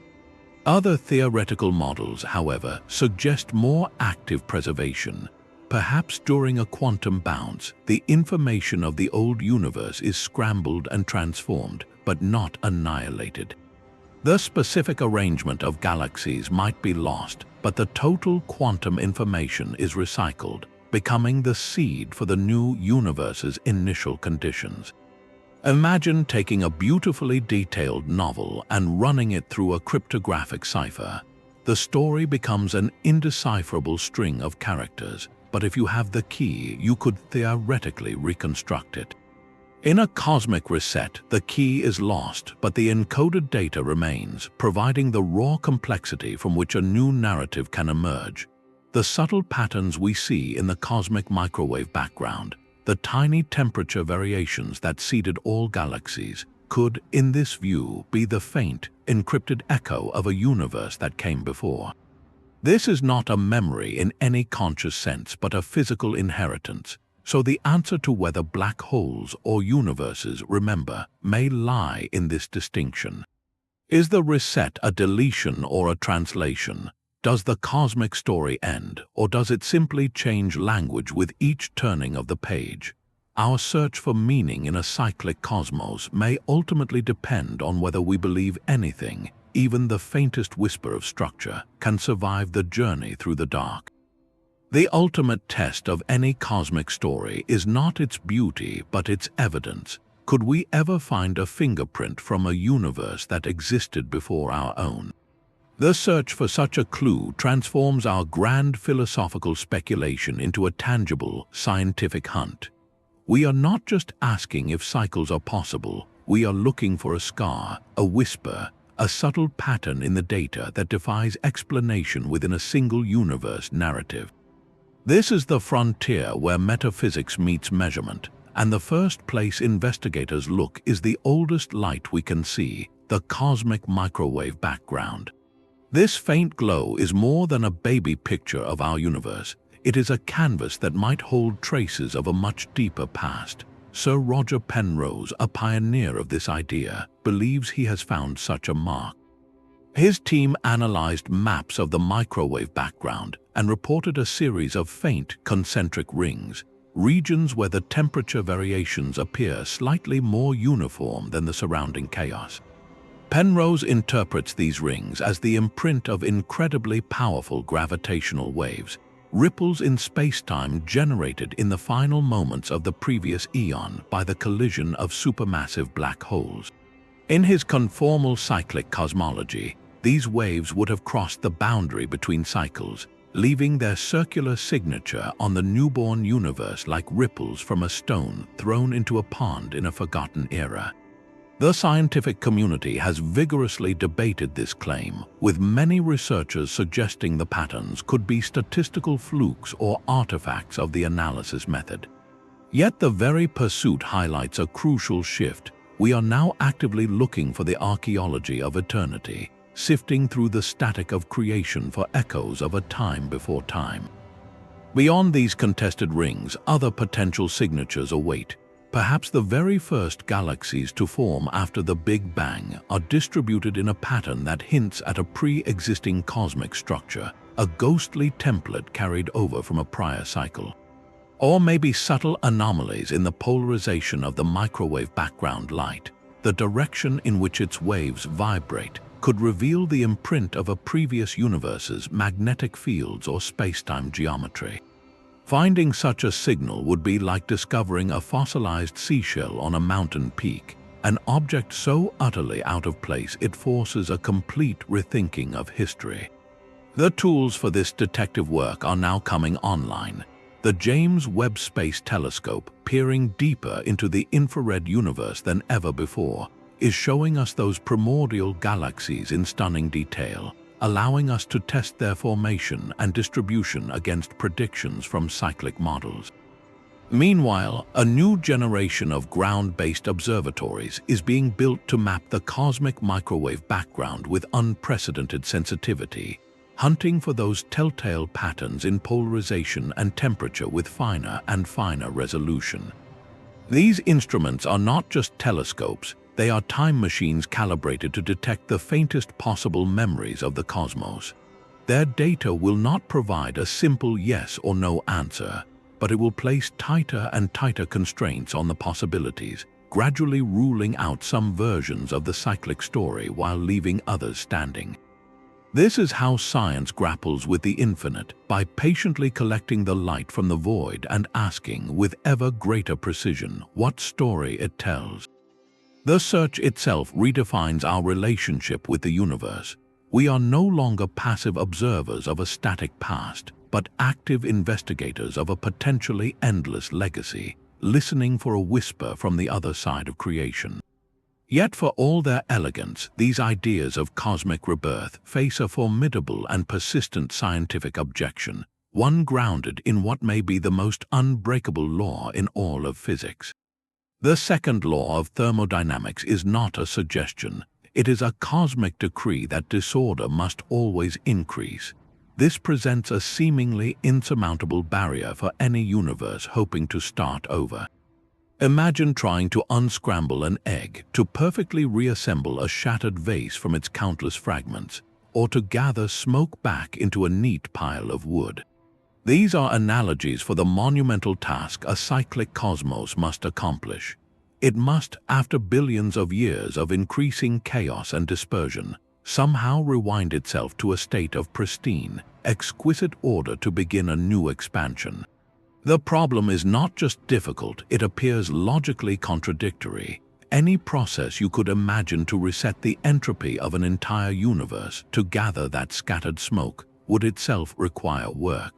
Other theoretical models, however, suggest more active preservation. Perhaps during a quantum bounce, the information of the old universe is scrambled and transformed, but not annihilated. The specific arrangement of galaxies might be lost, but the total quantum information is recycled, becoming the seed for the new universe's initial conditions. Imagine taking a beautifully detailed novel and running it through a cryptographic cipher. The story becomes an indecipherable string of characters, but if you have the key, you could theoretically reconstruct it. In a cosmic reset, the key is lost, but the encoded data remains, providing the raw complexity from which a new narrative can emerge. The subtle patterns we see in the cosmic microwave background, the tiny temperature variations that seeded all galaxies, could, in this view, be the faint, encrypted echo of a universe that came before. This is not a memory in any conscious sense, but a physical inheritance. So the answer to whether black holes or universes remember may lie in this distinction. Is the reset a deletion or a translation? Does the cosmic story end, or does it simply change language with each turning of the page? Our search for meaning in a cyclic cosmos may ultimately depend on whether we believe anything, even the faintest whisper of structure, can survive the journey through the dark. The ultimate test of any cosmic story is not its beauty, but its evidence. Could we ever find a fingerprint from a universe that existed before our own? The search for such a clue transforms our grand philosophical speculation into a tangible, scientific hunt. We are not just asking if cycles are possible, we are looking for a scar, a whisper, a subtle pattern in the data that defies explanation within a single universe narrative. This is the frontier where metaphysics meets measurement, and the first place investigators look is the oldest light we can see, the cosmic microwave background. This faint glow is more than a baby picture of our universe. It is a canvas that might hold traces of a much deeper past. Sir Roger Penrose, a pioneer of this idea, believes he has found such a mark. His team analyzed maps of the microwave background and reported a series of faint concentric rings, regions where the temperature variations appear slightly more uniform than the surrounding chaos. Penrose interprets these rings as the imprint of incredibly powerful gravitational waves, ripples in spacetime generated in the final moments of the previous eon by the collision of supermassive black holes. In his conformal cyclic cosmology, these waves would have crossed the boundary between cycles, leaving their circular signature on the newborn universe like ripples from a stone thrown into a pond in a forgotten era. The scientific community has vigorously debated this claim, with many researchers suggesting the patterns could be statistical flukes or artifacts of the analysis method. Yet the very pursuit highlights a crucial shift. We are now actively looking for the archaeology of eternity, sifting through the static of creation for echoes of a time before time. Beyond these contested rings, other potential signatures await. Perhaps the very first galaxies to form after the Big Bang are distributed in a pattern that hints at a pre-existing cosmic structure, a ghostly template carried over from a prior cycle. Or maybe subtle anomalies in the polarization of the microwave background light, the direction in which its waves vibrate, could reveal the imprint of a previous universe's magnetic fields or spacetime geometry. Finding such a signal would be like discovering a fossilized seashell on a mountain peak, an object so utterly out of place it forces a complete rethinking of history. The tools for this detective work are now coming online. The James Webb Space Telescope, peering deeper into the infrared universe than ever before, is showing us those primordial galaxies in stunning detail, allowing us to test their formation and distribution against predictions from cyclic models. Meanwhile, a new generation of ground-based observatories is being built to map the cosmic microwave background with unprecedented sensitivity. hunting for those telltale patterns in polarization and temperature with finer and finer resolution. These instruments are not just telescopes, they are time machines calibrated to detect the faintest possible memories of the cosmos. Their data will not provide a simple yes or no answer, but it will place tighter and tighter constraints on the possibilities, gradually ruling out some versions of the cyclic story while leaving others standing. This is how science grapples with the infinite, by patiently collecting the light from the void and asking with ever greater precision what story it tells. The search itself redefines our relationship with the universe. We are no longer passive observers of a static past, but active investigators of a potentially endless legacy, listening for a whisper from the other side of creation. Yet for all their elegance, these ideas of cosmic rebirth face a formidable and persistent scientific objection, one grounded in what may be the most unbreakable law in all of physics. The second law of thermodynamics is not a suggestion. It is a cosmic decree that disorder must always increase. This presents a seemingly insurmountable barrier for any universe hoping to start over. Imagine trying to unscramble an egg, to perfectly reassemble a shattered vase from its countless fragments, or to gather smoke back into a neat pile of wood. These are analogies for the monumental task a cyclic cosmos must accomplish. It must, after billions of years of increasing chaos and dispersion, somehow rewind itself to a state of pristine, exquisite order to begin a new expansion. The problem is not just difficult, it appears logically contradictory. Any process you could imagine to reset the entropy of an entire universe, to gather that scattered smoke, would itself require work.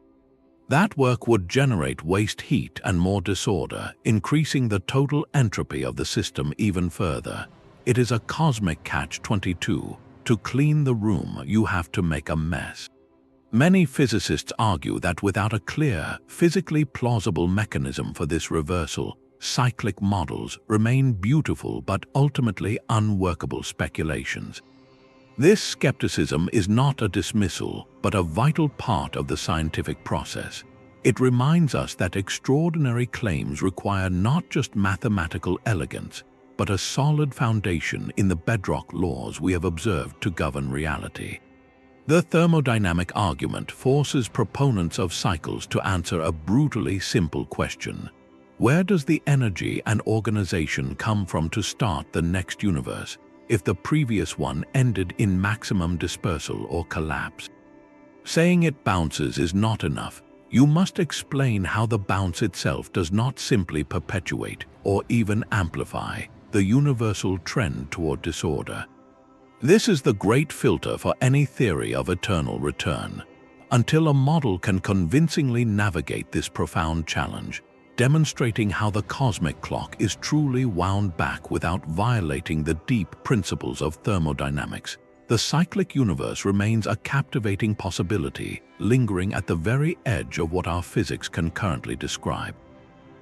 That work would generate waste heat and more disorder, increasing the total entropy of the system even further. It is a cosmic catch-22. To clean the room, you have to make a mess. Many physicists argue that without a clear, physically plausible mechanism for this reversal, cyclic models remain beautiful but ultimately unworkable speculations. This skepticism is not a dismissal, but a vital part of the scientific process. It reminds us that extraordinary claims require not just mathematical elegance, but a solid foundation in the bedrock laws we have observed to govern reality. The thermodynamic argument forces proponents of cycles to answer a brutally simple question. Where does the energy and organization come from to start the next universe, if the previous one ended in maximum dispersal or collapse? Saying it bounces is not enough. You must explain how the bounce itself does not simply perpetuate or even amplify the universal trend toward disorder. This is the great filter for any theory of eternal return. Until a model can convincingly navigate this profound challenge, demonstrating how the cosmic clock is truly wound back without violating the deep principles of thermodynamics, the cyclic universe remains a captivating possibility, lingering at the very edge of what our physics can currently describe.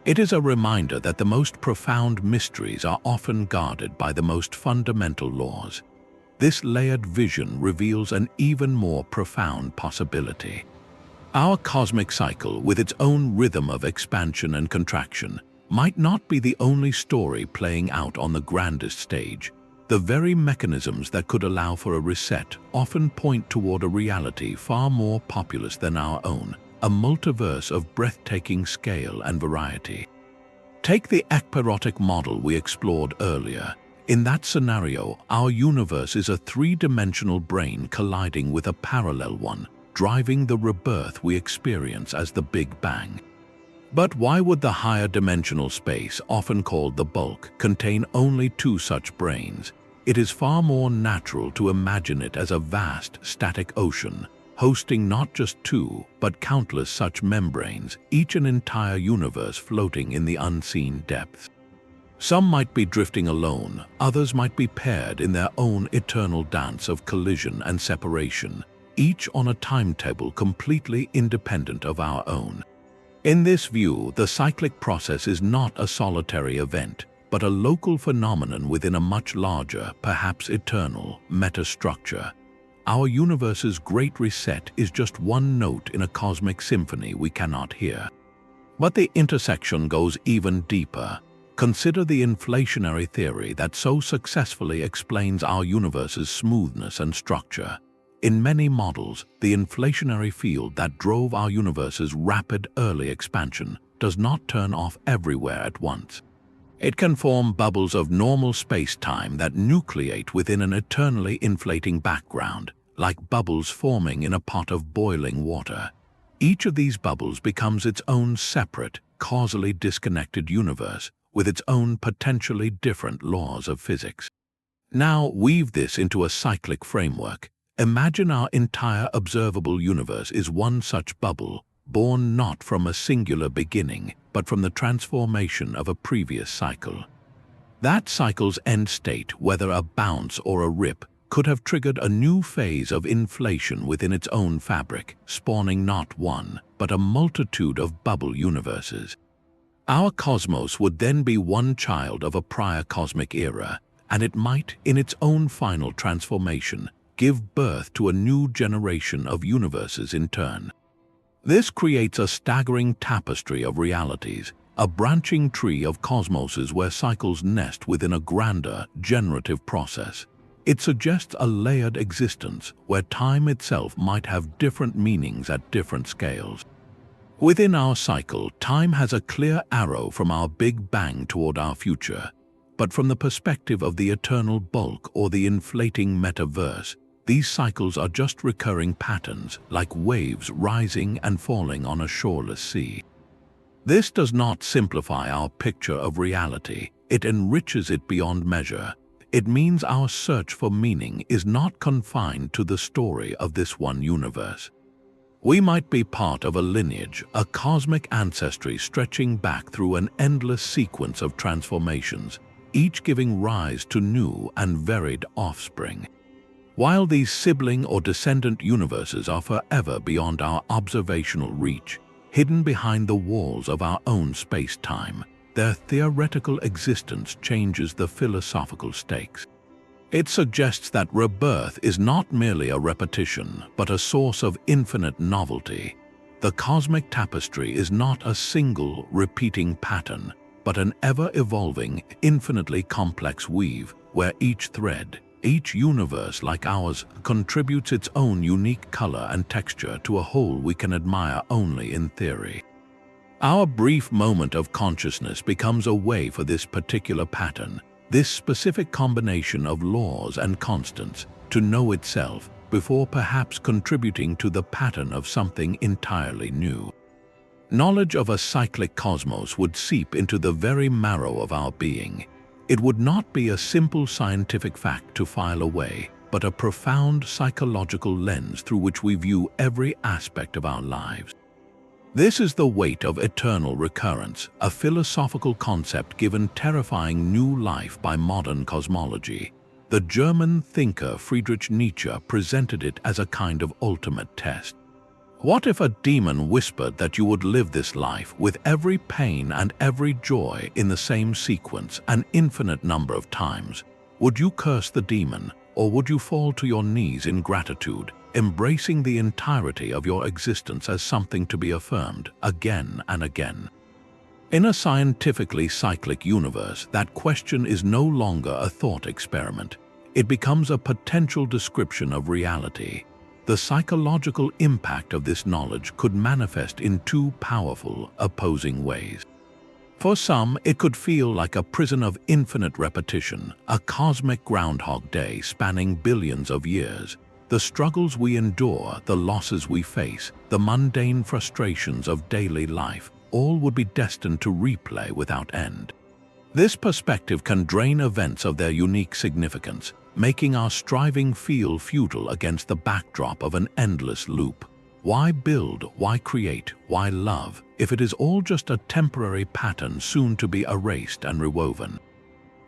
It is a reminder that the most profound mysteries are often guarded by the most fundamental laws. This layered vision reveals an even more profound possibility. Our cosmic cycle, with its own rhythm of expansion and contraction, might not be the only story playing out on the grandest stage. The very mechanisms that could allow for a reset often point toward a reality far more populous than our own, a multiverse of breathtaking scale and variety. Take the Ekpyrotic model we explored earlier. In that scenario, our universe is a three-dimensional brane colliding with a parallel one, driving the rebirth we experience as the Big Bang. But why would the higher dimensional space, often called the bulk, contain only two such branes? It is far more natural to imagine it as a vast, static ocean, hosting not just two, but countless such membranes, each an entire universe floating in the unseen depths. Some might be drifting alone, others might be paired in their own eternal dance of collision and separation, each on a timetable completely independent of our own. In this view, the cyclic process is not a solitary event, but a local phenomenon within a much larger, perhaps eternal, metastructure. Our universe's great reset is just one note in a cosmic symphony we cannot hear. But the intersection goes even deeper. Consider the inflationary theory that so successfully explains our universe's smoothness and structure. In many models, the inflationary field that drove our universe's rapid early expansion does not turn off everywhere at once. It can form bubbles of normal space-time that nucleate within an eternally inflating background, like bubbles forming in a pot of boiling water. Each of these bubbles becomes its own separate, causally disconnected universe, with its own potentially different laws of physics. Now weave this into a cyclic framework. Imagine our entire observable universe is one such bubble, born not from a singular beginning, but from the transformation of a previous cycle. That cycle's end state, whether a bounce or a rip, could have triggered a new phase of inflation within its own fabric, spawning not one, but a multitude of bubble universes. Our cosmos would then be one child of a prior cosmic era, and it might, in its own final transformation, give birth to a new generation of universes in turn. This creates a staggering tapestry of realities, a branching tree of cosmoses where cycles nest within a grander, generative process. It suggests a layered existence where time itself might have different meanings at different scales. Within our cycle, time has a clear arrow from our Big Bang toward our future. But from the perspective of the eternal bulk or the inflating metaverse, these cycles are just recurring patterns, like waves rising and falling on a shoreless sea. This does not simplify our picture of reality, it enriches it beyond measure. It means our search for meaning is not confined to the story of this one universe. We might be part of a lineage, a cosmic ancestry stretching back through an endless sequence of transformations, each giving rise to new and varied offspring. While these sibling or descendant universes are forever beyond our observational reach, hidden behind the walls of our own space-time, their theoretical existence changes the philosophical stakes. It suggests that rebirth is not merely a repetition, but a source of infinite novelty. The cosmic tapestry is not a single, repeating pattern, but an ever-evolving, infinitely complex weave, where each thread, each universe like ours, contributes its own unique color and texture to a whole we can admire only in theory. Our brief moment of consciousness becomes a way for this particular pattern, this specific combination of laws and constants, to know itself before perhaps contributing to the pattern of something entirely new. Knowledge of a cyclic cosmos would seep into the very marrow of our being. It would not be a simple scientific fact to file away, but a profound psychological lens through which we view every aspect of our lives. This is the weight of eternal recurrence, a philosophical concept given terrifying new life by modern cosmology. The German thinker Friedrich Nietzsche presented it as a kind of ultimate test. What if a demon whispered that you would live this life with every pain and every joy in the same sequence an infinite number of times? Would you curse the demon, or would you fall to your knees in gratitude, embracing the entirety of your existence as something to be affirmed again and again? In a scientifically cyclic universe, that question is no longer a thought experiment. It becomes a potential description of reality. The psychological impact of this knowledge could manifest in two powerful, opposing ways. For some, it could feel like a prison of infinite repetition, a cosmic Groundhog Day spanning billions of years. The struggles we endure, the losses we face, the mundane frustrations of daily life, all would be destined to replay without end. This perspective can drain events of their unique significance, making our striving feel futile against the backdrop of an endless loop. Why build, why create, why love, if it is all just a temporary pattern soon to be erased and rewoven?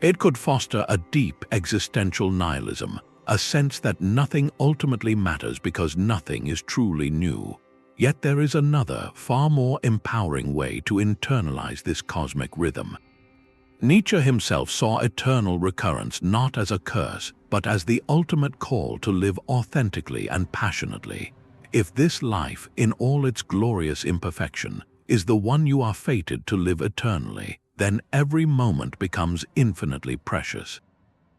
It could foster a deep existential nihilism, a sense that nothing ultimately matters because nothing is truly new. Yet there is another, far more empowering way to internalize this cosmic rhythm. Nietzsche himself saw eternal recurrence not as a curse, but as the ultimate call to live authentically and passionately. If this life, in all its glorious imperfection, is the one you are fated to live eternally, then every moment becomes infinitely precious.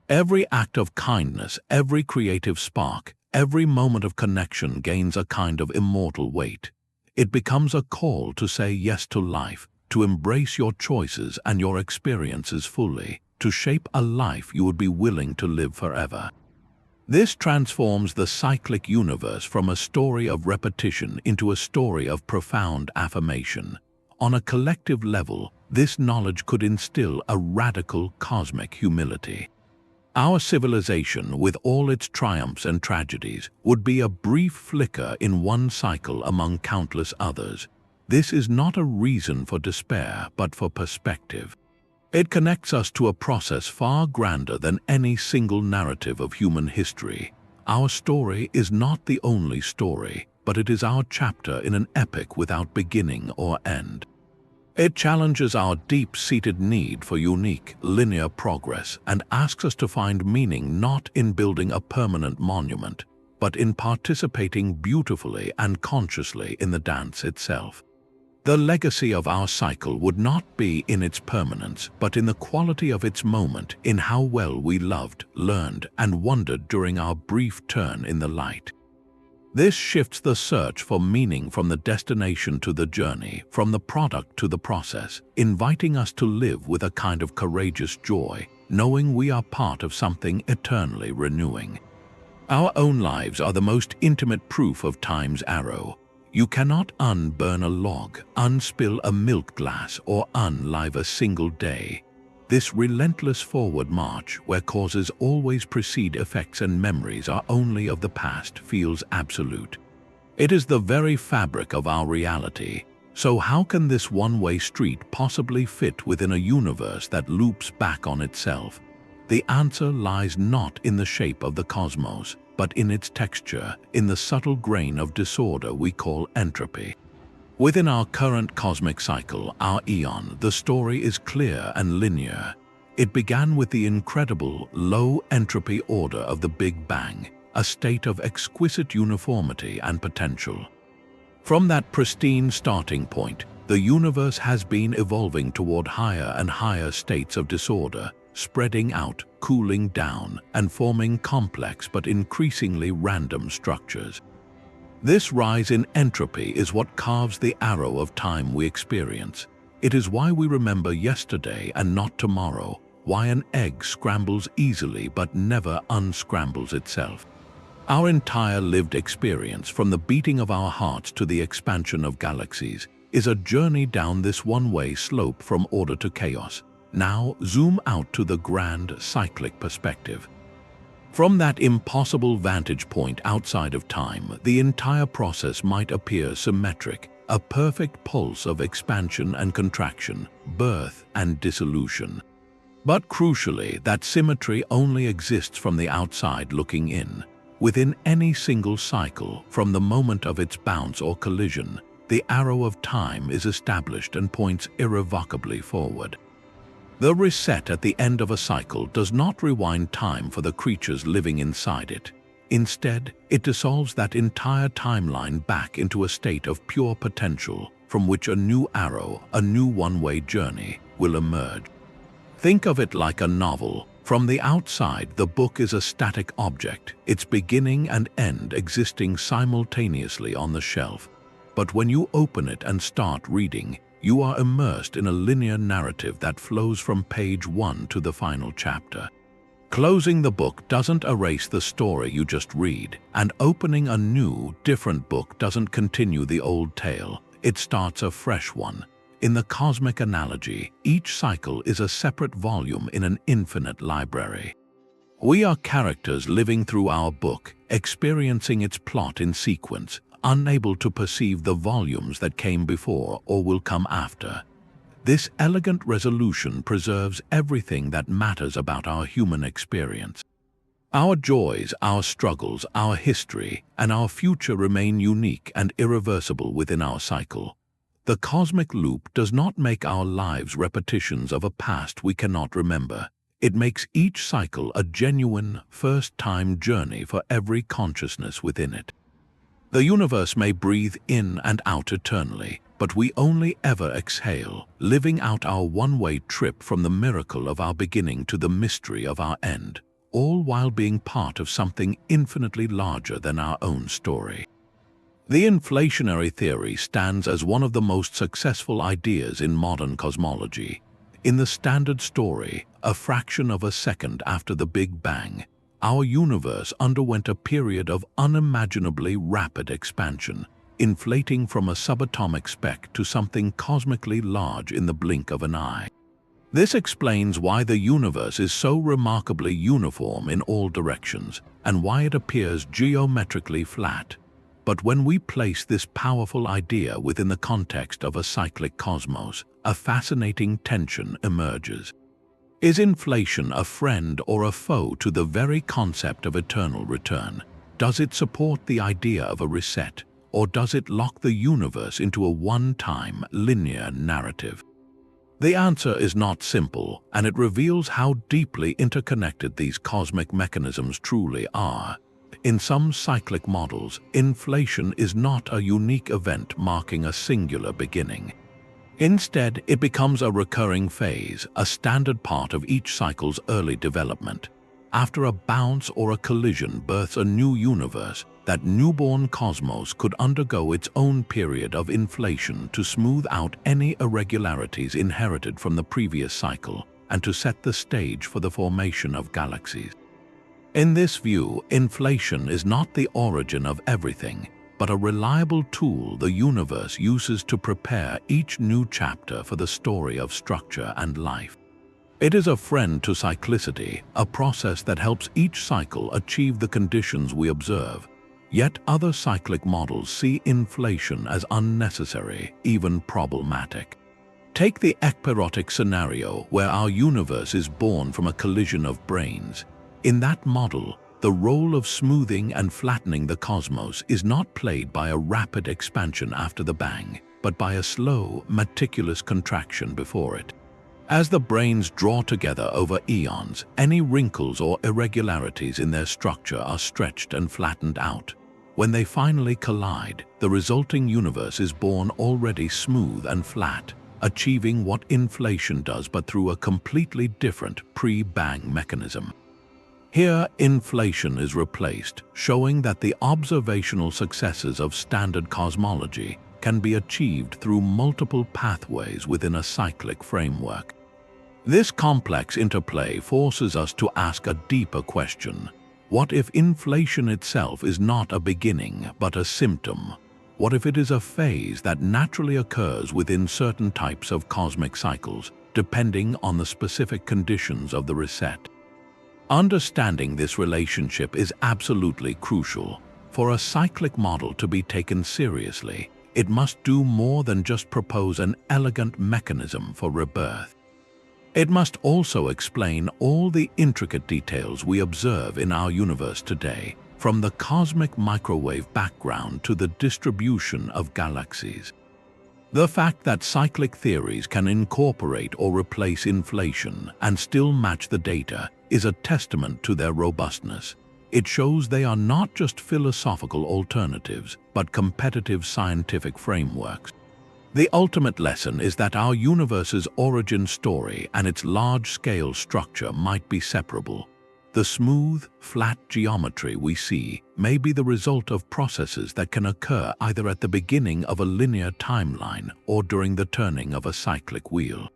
Every act of kindness, every creative spark, every moment of connection gains a kind of immortal weight. It becomes a call to say yes to life, to embrace your choices and your experiences fully, to shape a life you would be willing to live forever. This transforms the cyclic universe from a story of repetition into a story of profound affirmation. On a collective level, this knowledge could instill a radical cosmic humility. Our civilization, with all its triumphs and tragedies, would be a brief flicker in one cycle among countless others. This is not a reason for despair, but for perspective. It connects us to a process far grander than any single narrative of human history. Our story is not the only story, but it is our chapter in an epic without beginning or end. It challenges our deep-seated need for unique, linear progress and asks us to find meaning not in building a permanent monument, but in participating beautifully and consciously in the dance itself. The legacy of our cycle would not be in its permanence, but in the quality of its moment, in how well we loved, learned, and wondered during our brief turn in the light. This shifts the search for meaning from the destination to the journey, from the product to the process, inviting us to live with a kind of courageous joy, knowing we are part of something eternally renewing. Our own lives are the most intimate proof of time's arrow. You cannot unburn a log, unspill a milk glass, or unlive a single day. This relentless forward march, where causes always precede effects and memories are only of the past, feels absolute. It is the very fabric of our reality. So how can this one-way street possibly fit within a universe that loops back on itself? The answer lies not in the shape of the cosmos, but in its texture, in the subtle grain of disorder we call entropy. Within our current cosmic cycle, our aeon, the story is clear and linear. It began with the incredible, low-entropy order of the Big Bang, a state of exquisite uniformity and potential. From that pristine starting point, the universe has been evolving toward higher and higher states of disorder, spreading out, cooling down, and forming complex but increasingly random structures. This rise in entropy is what carves the arrow of time we experience. It is why we remember yesterday and not tomorrow, why an egg scrambles easily but never unscrambles itself. Our entire lived experience, from the beating of our hearts to the expansion of galaxies, is a journey down this one-way slope from order to chaos. Now zoom out to the grand cyclic perspective. From that impossible vantage point outside of time, the entire process might appear symmetric, a perfect pulse of expansion and contraction, birth and dissolution. But crucially, that symmetry only exists from the outside looking in. Within any single cycle, from the moment of its bounce or collision, the arrow of time is established and points irrevocably forward. The reset at the end of a cycle does not rewind time for the creatures living inside it. Instead, it dissolves that entire timeline back into a state of pure potential from which a new arrow, a new one-way journey, will emerge. Think of it like a novel. From the outside, the book is a static object, its beginning and end existing simultaneously on the shelf. But when you open it and start reading, you are immersed in a linear narrative that flows from page 1 to the final chapter. Closing the book doesn't erase the story you just read, and opening a new, different book doesn't continue the old tale. It starts a fresh one. In the cosmic analogy, each cycle is a separate volume in an infinite library. We are characters living through our book, experiencing its plot in sequence, unable to perceive the volumes that came before or will come after. This elegant resolution preserves everything that matters about our human experience. Our joys, our struggles, our history, and our future remain unique and irreversible within our cycle. The cosmic loop does not make our lives repetitions of a past we cannot remember. It makes each cycle a genuine, first-time journey for every consciousness within it. The universe may breathe in and out eternally, but we only ever exhale, living out our one-way trip from the miracle of our beginning to the mystery of our end, all while being part of something infinitely larger than our own story. The inflationary theory stands as one of the most successful ideas in modern cosmology. In the standard story, a fraction of a second after the Big Bang, our universe underwent a period of unimaginably rapid expansion, inflating from a subatomic speck to something cosmically large in the blink of an eye. This explains why the universe is so remarkably uniform in all directions and why it appears geometrically flat. But when we place this powerful idea within the context of a cyclic cosmos, a fascinating tension emerges. Is inflation a friend or a foe to the very concept of eternal return? Does it support the idea of a reset, or does it lock the universe into a one-time, linear narrative? The answer is not simple, and it reveals how deeply interconnected these cosmic mechanisms truly are. In some cyclic models, inflation is not a unique event marking a singular beginning. Instead, it becomes a recurring phase, a standard part of each cycle's early development. After a bounce or a collision births a new universe, that newborn cosmos could undergo its own period of inflation to smooth out any irregularities inherited from the previous cycle and to set the stage for the formation of galaxies. In this view, inflation is not the origin of everything, but a reliable tool the universe uses to prepare each new chapter for the story of structure and life. It is a friend to cyclicity, a process that helps each cycle achieve the conditions we observe. Yet other cyclic models see inflation as unnecessary, even problematic. Take the Ekpyrotic scenario where our universe is born from a collision of branes. In that model, the role of smoothing and flattening the cosmos is not played by a rapid expansion after the bang, but by a slow, meticulous contraction before it. As the branes draw together over eons, any wrinkles or irregularities in their structure are stretched and flattened out. When they finally collide, the resulting universe is born already smooth and flat, achieving what inflation does but through a completely different pre-bang mechanism. Here, inflation is replaced, showing that the observational successes of standard cosmology can be achieved through multiple pathways within a cyclic framework. This complex interplay forces us to ask a deeper question. What if inflation itself is not a beginning but a symptom? What if it is a phase that naturally occurs within certain types of cosmic cycles, depending on the specific conditions of the reset? Understanding this relationship is absolutely crucial. For a cyclic model to be taken seriously, it must do more than just propose an elegant mechanism for rebirth. It must also explain all the intricate details we observe in our universe today, from the cosmic microwave background to the distribution of galaxies. The fact that cyclic theories can incorporate or replace inflation and still match the data is a testament to their robustness. It shows they are not just philosophical alternatives, but competitive scientific frameworks. The ultimate lesson is that our universe's origin story and its large-scale structure might be separable. The smooth, flat geometry we see may be the result of processes that can occur either at the beginning of a linear timeline or during the turning of a cyclic wheel.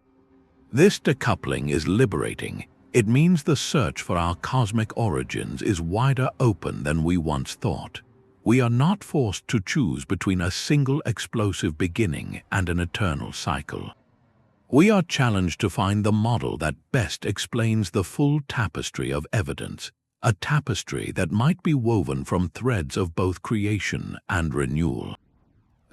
This decoupling is liberating. It means the search for our cosmic origins is wider open than we once thought. We are not forced to choose between a single explosive beginning and an eternal cycle. We are challenged to find the model that best explains the full tapestry of evidence, a tapestry that might be woven from threads of both creation and renewal.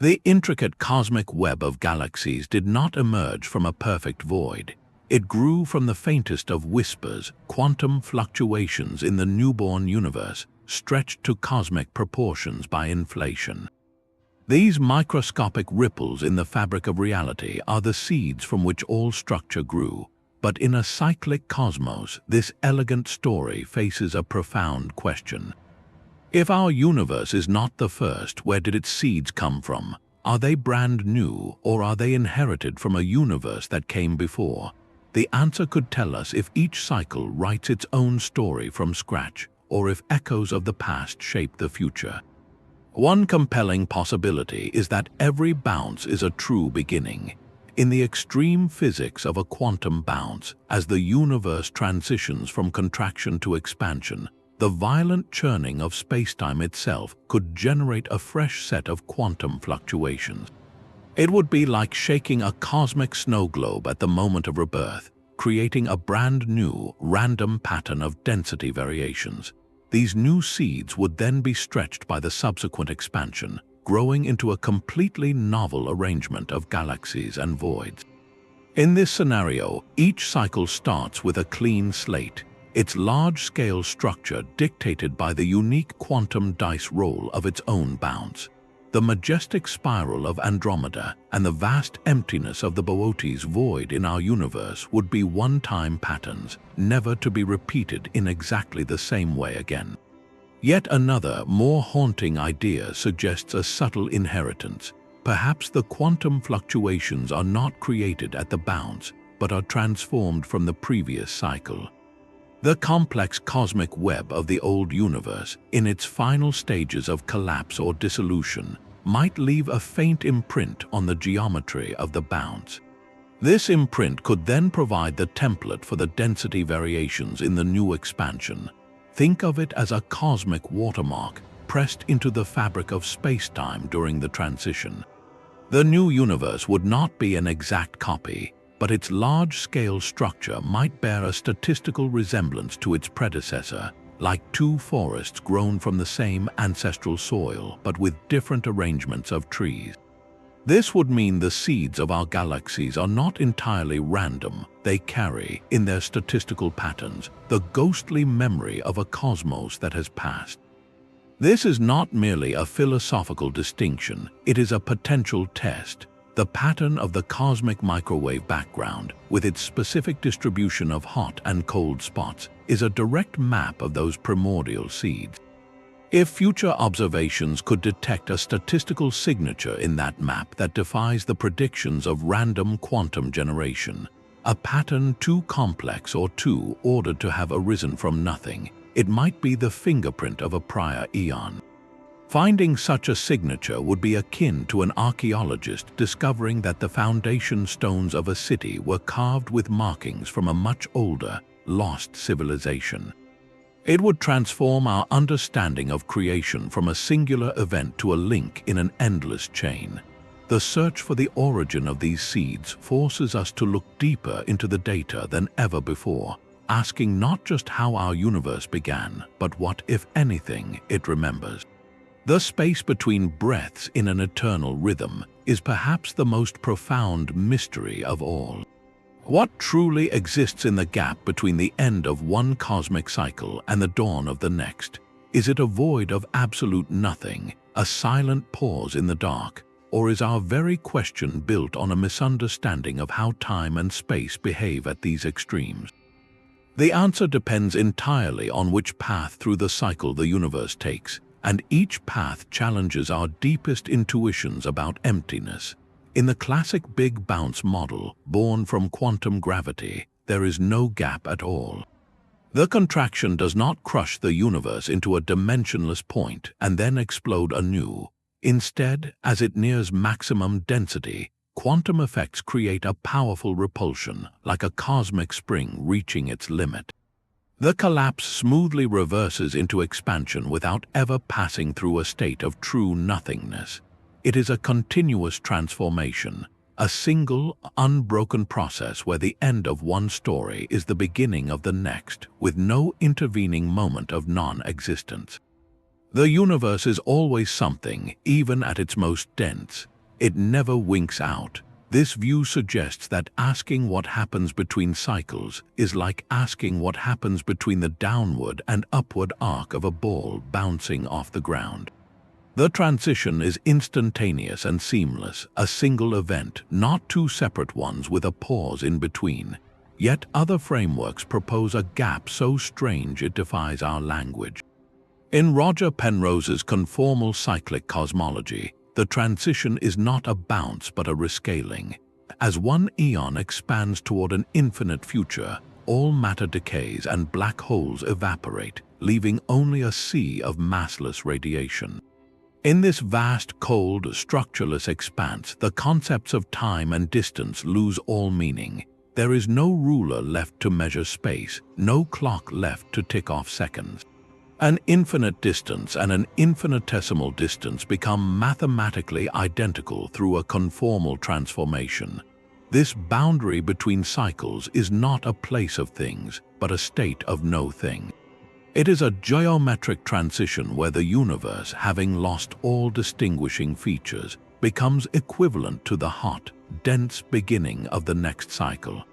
The intricate cosmic web of galaxies did not emerge from a perfect void. It grew from the faintest of whispers, quantum fluctuations in the newborn universe, stretched to cosmic proportions by inflation. These microscopic ripples in the fabric of reality are the seeds from which all structure grew. But in a cyclic cosmos, this elegant story faces a profound question. If our universe is not the first, where did its seeds come from? Are they brand new, or are they inherited from a universe that came before? The answer could tell us if each cycle writes its own story from scratch, or if echoes of the past shape the future. One compelling possibility is that every bounce is a true beginning. In the extreme physics of a quantum bounce, as the universe transitions from contraction to expansion, the violent churning of spacetime itself could generate a fresh set of quantum fluctuations. It would be like shaking a cosmic snow globe at the moment of rebirth, creating a brand new, random pattern of density variations. These new seeds would then be stretched by the subsequent expansion, growing into a completely novel arrangement of galaxies and voids. In this scenario, each cycle starts with a clean slate, its large-scale structure dictated by the unique quantum dice roll of its own bounce. The majestic spiral of Andromeda and the vast emptiness of the Boötes void in our universe would be one-time patterns, never to be repeated in exactly the same way again. Yet another, more haunting idea suggests a subtle inheritance. Perhaps the quantum fluctuations are not created at the bounce, but are transformed from the previous cycle. The complex cosmic web of the old universe, in its final stages of collapse or dissolution, might leave a faint imprint on the geometry of the bounce. This imprint could then provide the template for the density variations in the new expansion. Think of it as a cosmic watermark pressed into the fabric of spacetime during the transition. The new universe would not be an exact copy, but its large-scale structure might bear a statistical resemblance to its predecessor, like two forests grown from the same ancestral soil but with different arrangements of trees. This would mean the seeds of our galaxies are not entirely random. They carry, in their statistical patterns, the ghostly memory of a cosmos that has passed. This is not merely a philosophical distinction, it is a potential test. The pattern of the cosmic microwave background, with its specific distribution of hot and cold spots, is a direct map of those primordial seeds. If future observations could detect a statistical signature in that map that defies the predictions of random quantum generation, a pattern too complex or too ordered to have arisen from nothing, it might be the fingerprint of a prior eon. Finding such a signature would be akin to an archaeologist discovering that the foundation stones of a city were carved with markings from a much older, lost civilization. It would transform our understanding of creation from a singular event to a link in an endless chain. The search for the origin of these seeds forces us to look deeper into the data than ever before, asking not just how our universe began, but what, if anything, it remembers. The space between breaths in an eternal rhythm is perhaps the most profound mystery of all. What truly exists in the gap between the end of one cosmic cycle and the dawn of the next? Is it a void of absolute nothing, a silent pause in the dark, or is our very question built on a misunderstanding of how time and space behave at these extremes? The answer depends entirely on which path through the cycle the universe takes, and each path challenges our deepest intuitions about emptiness. In the classic Big Bounce model, born from quantum gravity, there is no gap at all. The contraction does not crush the universe into a dimensionless point and then explode anew. Instead, as it nears maximum density, quantum effects create a powerful repulsion, like a cosmic spring reaching its limit. The collapse smoothly reverses into expansion without ever passing through a state of true nothingness. It is a continuous transformation, a single, unbroken process where the end of one story is the beginning of the next, with no intervening moment of non-existence. The universe is always something, even at its most dense. It never winks out. This view suggests that asking what happens between cycles is like asking what happens between the downward and upward arc of a ball bouncing off the ground. The transition is instantaneous and seamless, a single event, not two separate ones with a pause in between. Yet other frameworks propose a gap so strange it defies our language. In Roger Penrose's Conformal Cyclic Cosmology, the transition is not a bounce but a rescaling. As one eon expands toward an infinite future, all matter decays and black holes evaporate, leaving only a sea of massless radiation. In this vast, cold, structureless expanse, the concepts of time and distance lose all meaning. There is no ruler left to measure space, no clock left to tick off seconds. An infinite distance and an infinitesimal distance become mathematically identical through a conformal transformation. This boundary between cycles is not a place of things, but a state of no thing. It is a geometric transition where the universe, having lost all distinguishing features, becomes equivalent to the hot, dense beginning of the next cycle.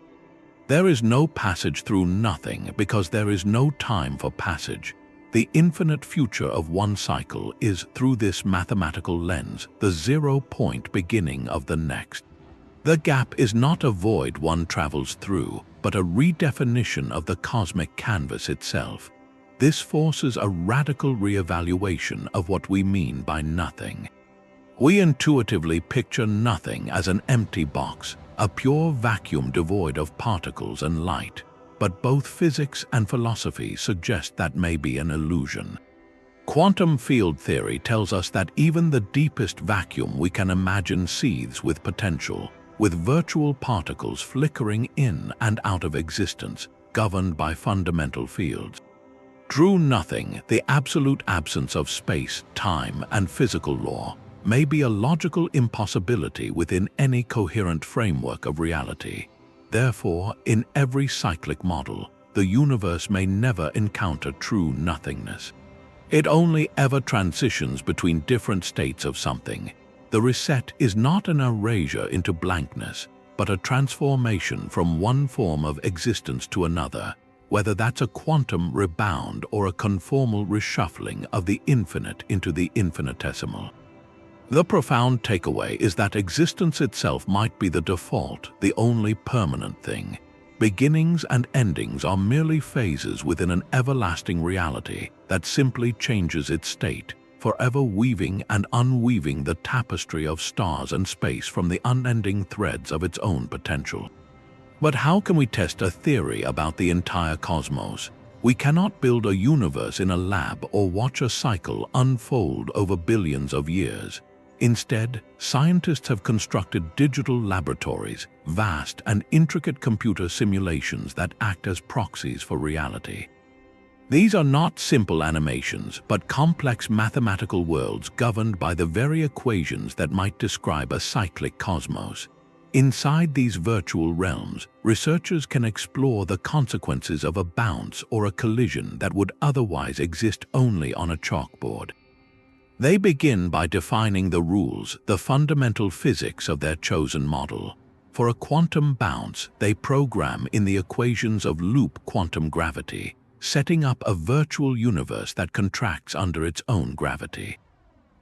There is no passage through nothing because there is no time for passage. The infinite future of one cycle is, through this mathematical lens, the 0-point beginning of the next. The gap is not a void one travels through, but a redefinition of the cosmic canvas itself. This forces a radical re-evaluation of what we mean by nothing. We intuitively picture nothing as an empty box, a pure vacuum devoid of particles and light. But both physics and philosophy suggest that may be an illusion. Quantum field theory tells us that even the deepest vacuum we can imagine seethes with potential, with virtual particles flickering in and out of existence, governed by fundamental fields. True nothing, the absolute absence of space, time, and physical law, may be a logical impossibility within any coherent framework of reality. Therefore, in every cyclic model, the universe may never encounter true nothingness. It only ever transitions between different states of something. The reset is not an erasure into blankness, but a transformation from one form of existence to another, whether that's a quantum rebound or a conformal reshuffling of the infinite into the infinitesimal. The profound takeaway is that existence itself might be the default, the only permanent thing. Beginnings and endings are merely phases within an everlasting reality that simply changes its state, forever weaving and unweaving the tapestry of stars and space from the unending threads of its own potential. But how can we test a theory about the entire cosmos? We cannot build a universe in a lab or watch a cycle unfold over billions of years. Instead, scientists have constructed digital laboratories, vast and intricate computer simulations that act as proxies for reality. These are not simple animations, but complex mathematical worlds governed by the very equations that might describe a cyclic cosmos. Inside these virtual realms, researchers can explore the consequences of a bounce or a collision that would otherwise exist only on a chalkboard. They begin by defining the rules, the fundamental physics of their chosen model. For a quantum bounce, they program in the equations of loop quantum gravity, setting up a virtual universe that contracts under its own gravity.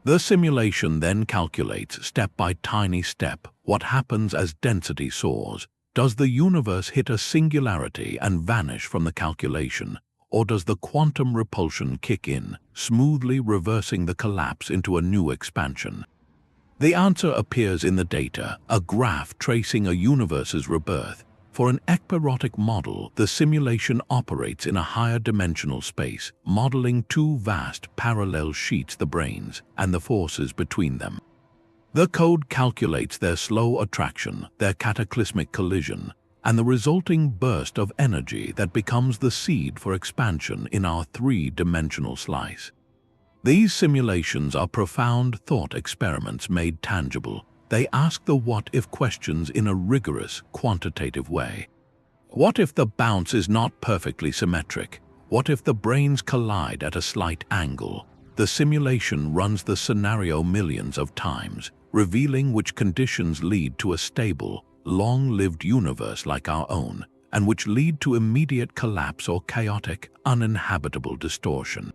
The simulation then calculates, step by tiny step, what happens as density soars. Does the universe hit a singularity and vanish from the calculation? Or does the quantum repulsion kick in, smoothly reversing the collapse into a new expansion? The answer appears in the data, a graph tracing a universe's rebirth. For an Ekpyrotic model, the simulation operates in a higher dimensional space, modeling two vast parallel sheets, the branes, and the forces between them. The code calculates their slow attraction, their cataclysmic collision, and the resulting burst of energy that becomes the seed for expansion in our three-dimensional slice. These simulations are profound thought experiments made tangible. They ask the what-if questions in a rigorous, quantitative way. What if the bounce is not perfectly symmetric? What if the branes collide at a slight angle? The simulation runs the scenario millions of times, revealing which conditions lead to a stable, long-lived universe like our own, and which lead to immediate collapse or chaotic, uninhabitable distortion.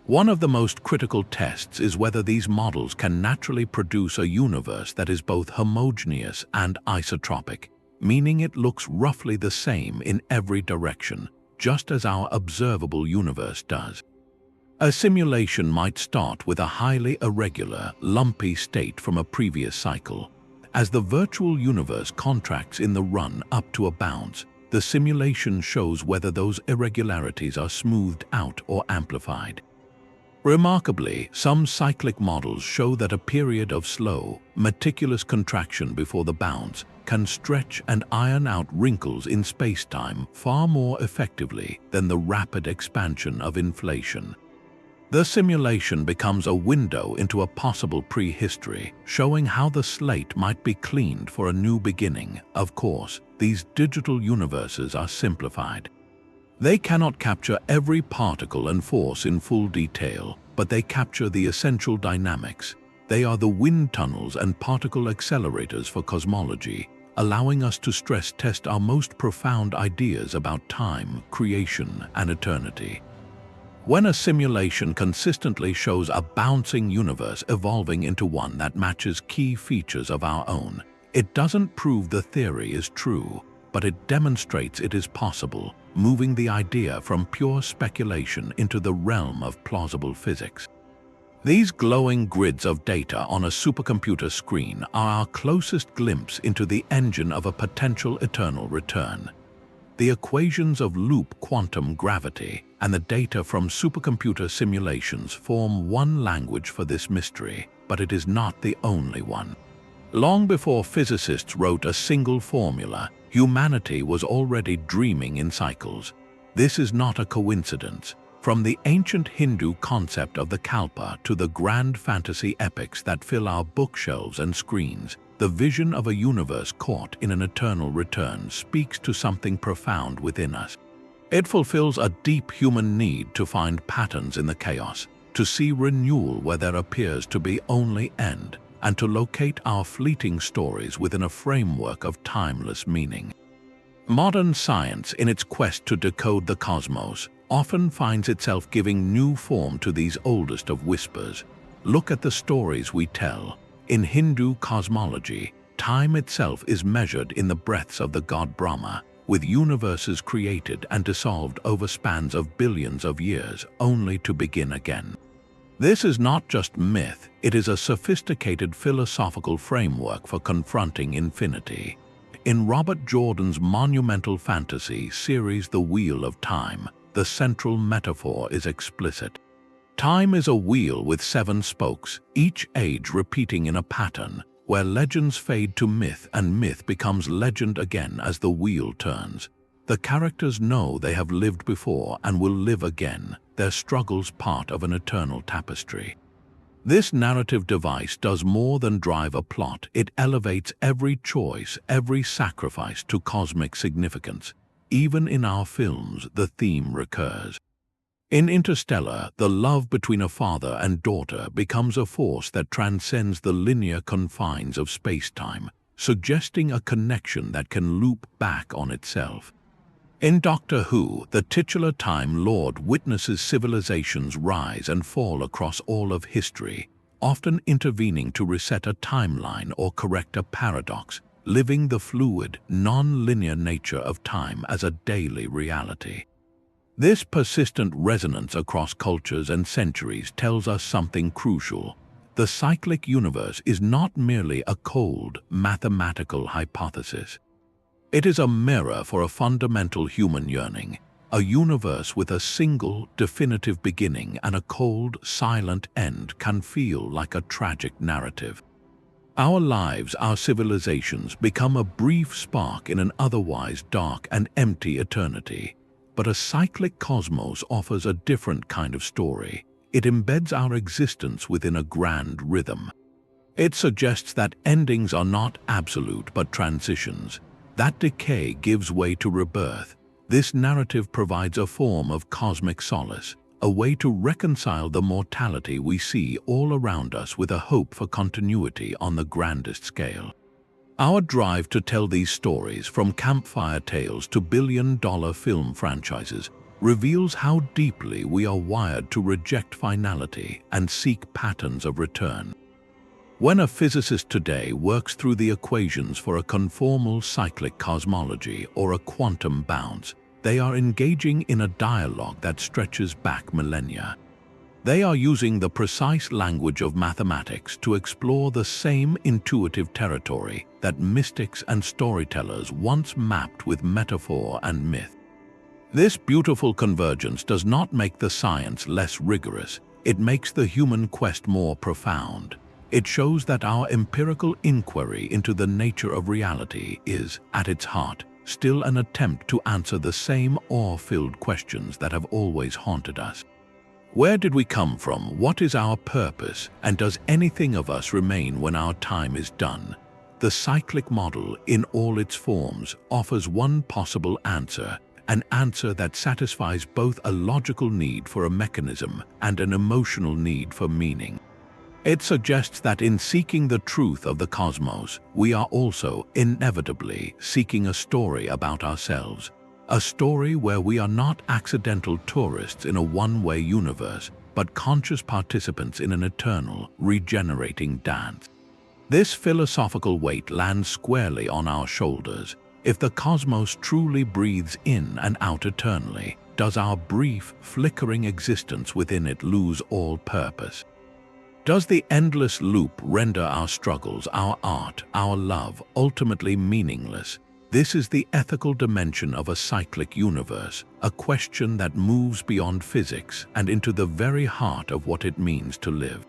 One of the most critical tests is whether these models can naturally produce a universe that is both homogeneous and isotropic, meaning it looks roughly the same in every direction, just as our observable universe does. A simulation might start with a highly irregular, lumpy state from a previous cycle. As the virtual universe contracts in the run up to a bounce, the simulation shows whether those irregularities are smoothed out or amplified. Remarkably, some cyclic models show that a period of slow, meticulous contraction before the bounce can stretch and iron out wrinkles in spacetime far more effectively than the rapid expansion of inflation. The simulation becomes a window into a possible prehistory, showing how the slate might be cleaned for a new beginning. Of course, these digital universes are simplified. They cannot capture every particle and force in full detail, but they capture the essential dynamics. They are the wind tunnels and particle accelerators for cosmology, allowing us to stress test our most profound ideas about time, creation, and eternity. When a simulation consistently shows a bouncing universe evolving into one that matches key features of our own, it doesn't prove the theory is true, but it demonstrates it is possible, moving the idea from pure speculation into the realm of plausible physics. These glowing grids of data on a supercomputer screen are our closest glimpse into the engine of a potential eternal return. The equations of loop quantum gravity and the data from supercomputer simulations form one language for this mystery, but it is not the only one. Long before physicists wrote a single formula, humanity was already dreaming in cycles. This is not a coincidence. From the ancient Hindu concept of the Kalpa to the grand fantasy epics that fill our bookshelves and screens, the vision of a universe caught in an eternal return speaks to something profound within us. It fulfills a deep human need to find patterns in the chaos, to see renewal where there appears to be only end, and to locate our fleeting stories within a framework of timeless meaning. Modern science, in its quest to decode the cosmos, often finds itself giving new form to these oldest of whispers. Look at the stories we tell. In Hindu cosmology, time itself is measured in the breaths of the god Brahma, with universes created and dissolved over spans of billions of years, only to begin again. This is not just myth, it is a sophisticated philosophical framework for confronting infinity. In Robert Jordan's monumental fantasy series The Wheel of Time, the central metaphor is explicit. Time is a wheel with 7 spokes, each age repeating in a pattern, where legends fade to myth and myth becomes legend again as the wheel turns. The characters know they have lived before and will live again, their struggles part of an eternal tapestry. This narrative device does more than drive a plot, it elevates every choice, every sacrifice to cosmic significance. Even in our films, the theme recurs. In Interstellar, the love between a father and daughter becomes a force that transcends the linear confines of space-time, suggesting a connection that can loop back on itself. In Doctor Who, the titular Time Lord witnesses civilizations rise and fall across all of history, often intervening to reset a timeline or correct a paradox, living the fluid, non-linear nature of time as a daily reality. This persistent resonance across cultures and centuries tells us something crucial. The cyclic universe is not merely a cold, mathematical hypothesis. It is a mirror for a fundamental human yearning, a universe with a single, definitive beginning and a cold, silent end can feel like a tragic narrative. Our lives, our civilizations, become a brief spark in an otherwise dark and empty eternity. But a cyclic cosmos offers a different kind of story. It embeds our existence within a grand rhythm. It suggests that endings are not absolute but transitions, that decay gives way to rebirth. This narrative provides a form of cosmic solace, a way to reconcile the mortality we see all around us with a hope for continuity on the grandest scale. Our drive to tell these stories, from campfire tales to billion-dollar film franchises, reveals how deeply we are wired to reject finality and seek patterns of return. When a physicist today works through the equations for a conformal cyclic cosmology or a quantum bounce, they are engaging in a dialogue that stretches back millennia. They are using the precise language of mathematics to explore the same intuitive territory that mystics and storytellers once mapped with metaphor and myth. This beautiful convergence does not make the science less rigorous, it makes the human quest more profound. It shows that our empirical inquiry into the nature of reality is, at its heart, still an attempt to answer the same awe-filled questions that have always haunted us. Where did we come from? What is our purpose? And does anything of us remain when our time is done? The cyclic model, in all its forms, offers one possible answer, an answer that satisfies both a logical need for a mechanism and an emotional need for meaning. It suggests that in seeking the truth of the cosmos, we are also inevitably seeking a story about ourselves, a story where we are not accidental tourists in a one-way universe, but conscious participants in an eternal, regenerating dance. This philosophical weight lands squarely on our shoulders. If the cosmos truly breathes in and out eternally, does our brief, flickering existence within it lose all purpose? Does the endless loop render our struggles, our art, our love ultimately meaningless? This is the ethical dimension of a cyclic universe, a question that moves beyond physics and into the very heart of what it means to live.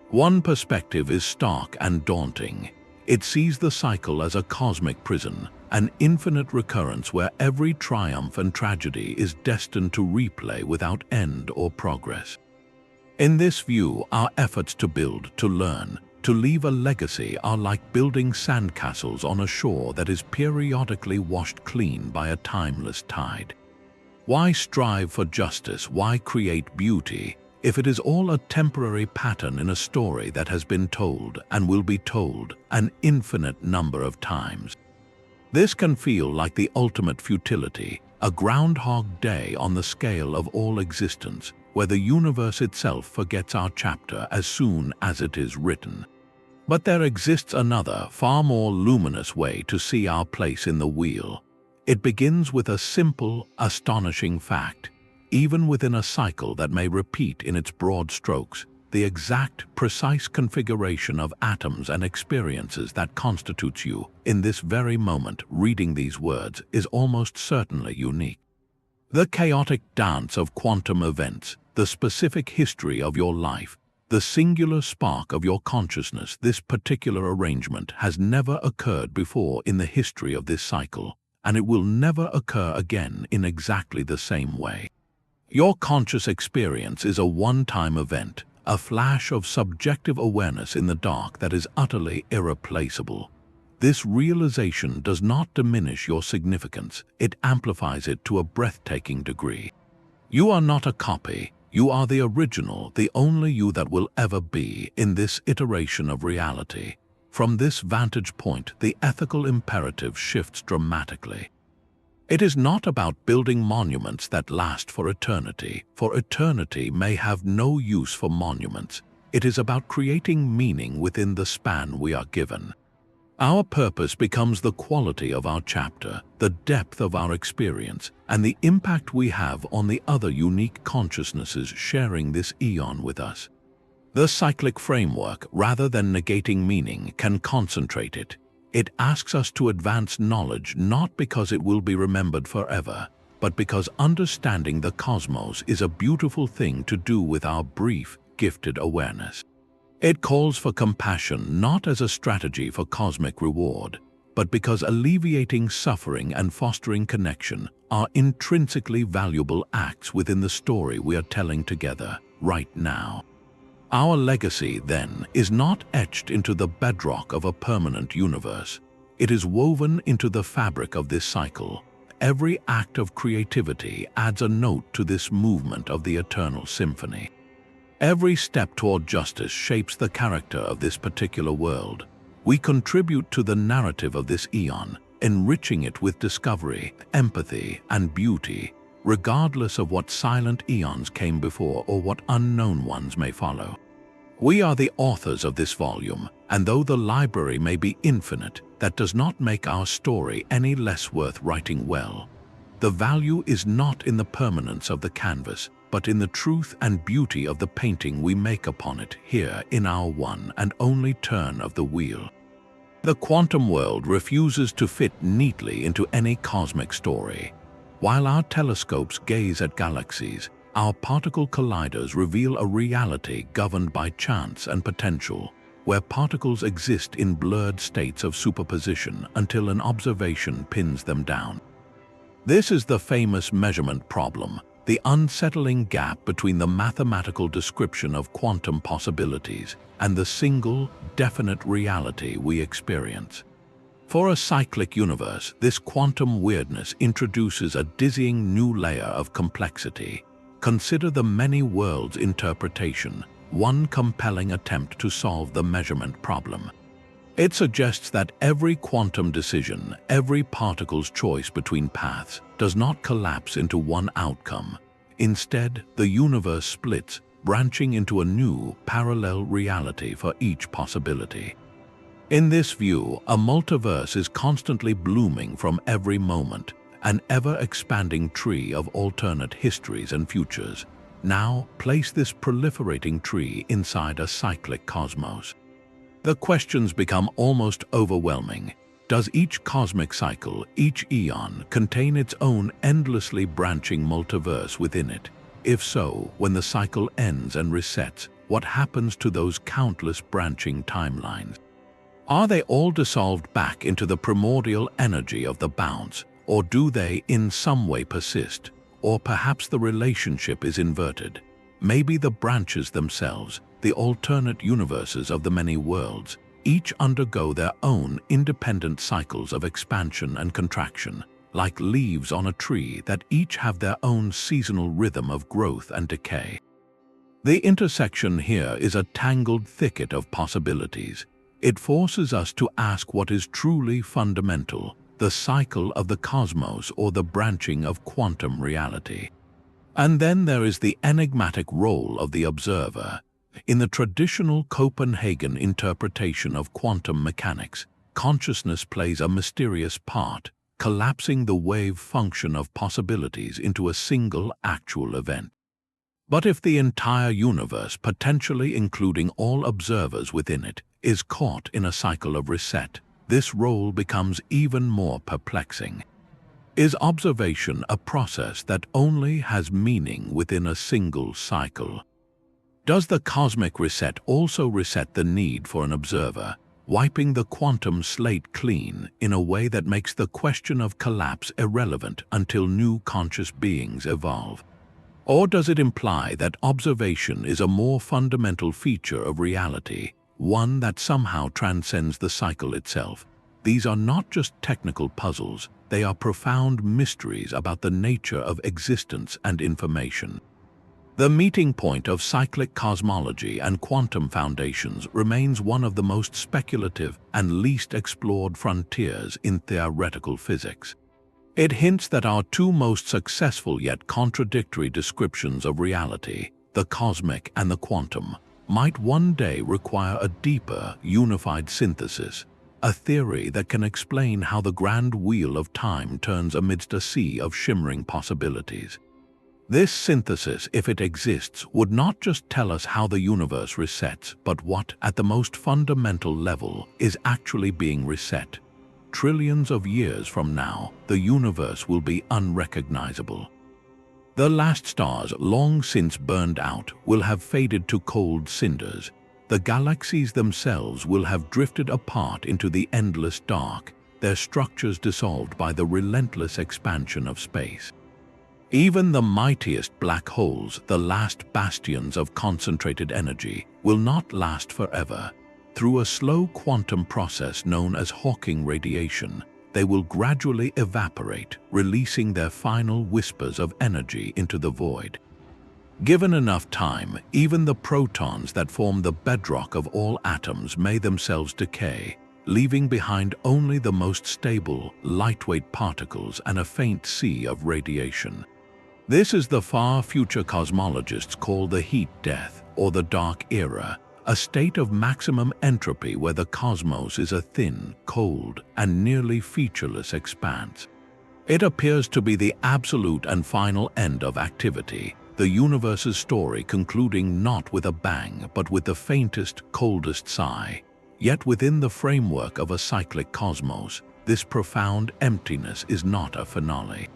One perspective is stark and daunting. It sees the cycle as a cosmic prison, an infinite recurrence where every triumph and tragedy is destined to replay without end or progress. In this view, our efforts to build, to learn, to leave a legacy are like building sandcastles on a shore that is periodically washed clean by a timeless tide. Why strive for justice? Why create beauty, if it is all a temporary pattern in a story that has been told and will be told an infinite number of times? This can feel like the ultimate futility, a Groundhog Day on the scale of all existence, where the universe itself forgets our chapter as soon as it is written. But there exists another, far more luminous way to see our place in the wheel. It begins with a simple, astonishing fact. Even within a cycle that may repeat in its broad strokes, the exact, precise configuration of atoms and experiences that constitutes you in this very moment reading these words is almost certainly unique. The chaotic dance of quantum events, the specific history of your life, the singular spark of your consciousness, this particular arrangement has never occurred before in the history of this cycle, and it will never occur again in exactly the same way. Your conscious experience is a one-time event, a flash of subjective awareness in the dark that is utterly irreplaceable. This realization does not diminish your significance, it amplifies it to a breathtaking degree. You are not a copy, you are the original, the only you that will ever be in this iteration of reality. From this vantage point, the ethical imperative shifts dramatically. It is not about building monuments that last for eternity may have no use for monuments. It is about creating meaning within the span we are given. Our purpose becomes the quality of our chapter, the depth of our experience, and the impact we have on the other unique consciousnesses sharing this eon with us. The cyclic framework, rather than negating meaning, can concentrate it. It asks us to advance knowledge not because it will be remembered forever, but because understanding the cosmos is a beautiful thing to do with our brief, gifted awareness. It calls for compassion not as a strategy for cosmic reward, but because alleviating suffering and fostering connection are intrinsically valuable acts within the story we are telling together right now. Our legacy, then, is not etched into the bedrock of a permanent universe. It is woven into the fabric of this cycle. Every act of creativity adds a note to this movement of the eternal symphony. Every step toward justice shapes the character of this particular world. We contribute to the narrative of this eon, enriching it with discovery, empathy, and beauty. regardless of what silent eons came before or what unknown ones may follow. We are the authors of this volume, and though the library may be infinite, that does not make our story any less worth writing well. The value is not in the permanence of the canvas, but in the truth and beauty of the painting we make upon it here in our one and only turn of the wheel. The quantum world refuses to fit neatly into any cosmic story. While our telescopes gaze at galaxies, our particle colliders reveal a reality governed by chance and potential, where particles exist in blurred states of superposition until an observation pins them down. This is the famous measurement problem, the unsettling gap between the mathematical description of quantum possibilities and the single, definite reality we experience. For a cyclic universe, this quantum weirdness introduces a dizzying new layer of complexity. Consider the many worlds interpretation, one compelling attempt to solve the measurement problem. It suggests that every quantum decision, every particle's choice between paths, does not collapse into one outcome. Instead, the universe splits, branching into a new, parallel reality for each possibility. In this view, a multiverse is constantly blooming from every moment, an ever-expanding tree of alternate histories and futures. Now, place this proliferating tree inside a cyclic cosmos. The questions become almost overwhelming. Does each cosmic cycle, each eon, contain its own endlessly branching multiverse within it? If so, when the cycle ends and resets, what happens to those countless branching timelines? Are they all dissolved back into the primordial energy of the bounce, or do they in some way persist? Or perhaps the relationship is inverted. Maybe the branches themselves, the alternate universes of the many worlds, each undergo their own independent cycles of expansion and contraction, like leaves on a tree that each have their own seasonal rhythm of growth and decay. The intersection here is a tangled thicket of possibilities. It forces us to ask what is truly fundamental, the cycle of the cosmos or the branching of quantum reality. And then there is the enigmatic role of the observer. In the traditional Copenhagen interpretation of quantum mechanics, consciousness plays a mysterious part, collapsing the wave function of possibilities into a single actual event. But if the entire universe, potentially including all observers within it, is caught in a cycle of reset, this role becomes even more perplexing. Is observation a process that only has meaning within a single cycle? Does the cosmic reset also reset the need for an observer, wiping the quantum slate clean in a way that makes the question of collapse irrelevant until new conscious beings evolve? Or does it imply that observation is a more fundamental feature of reality, one that somehow transcends the cycle itself? These are not just technical puzzles, they are profound mysteries about the nature of existence and information. The meeting point of cyclic cosmology and quantum foundations remains one of the most speculative and least explored frontiers in theoretical physics. It hints that our two most successful yet contradictory descriptions of reality, the cosmic and the quantum, might one day require a deeper, unified synthesis, a theory that can explain how the grand wheel of time turns amidst a sea of shimmering possibilities. This synthesis, if it exists, would not just tell us how the universe resets, but what, at the most fundamental level, is actually being reset. Trillions of years from now, the universe will be unrecognizable. The last stars, long since burned out, will have faded to cold cinders. The galaxies themselves will have drifted apart into the endless dark, their structures dissolved by the relentless expansion of space. Even the mightiest black holes, the last bastions of concentrated energy, will not last forever. Through a slow quantum process known as Hawking radiation, they will gradually evaporate, releasing their final whispers of energy into the void. Given enough time, even the protons that form the bedrock of all atoms may themselves decay, leaving behind only the most stable, lightweight particles and a faint sea of radiation. This is the far future cosmologists call the heat death or the dark era, a state of maximum entropy where the cosmos is a thin, cold, and nearly featureless expanse. It appears to be the absolute and final end of activity, the universe's story concluding not with a bang but with the faintest, coldest sigh. Yet within the framework of a cyclic cosmos, this profound emptiness is not a finale.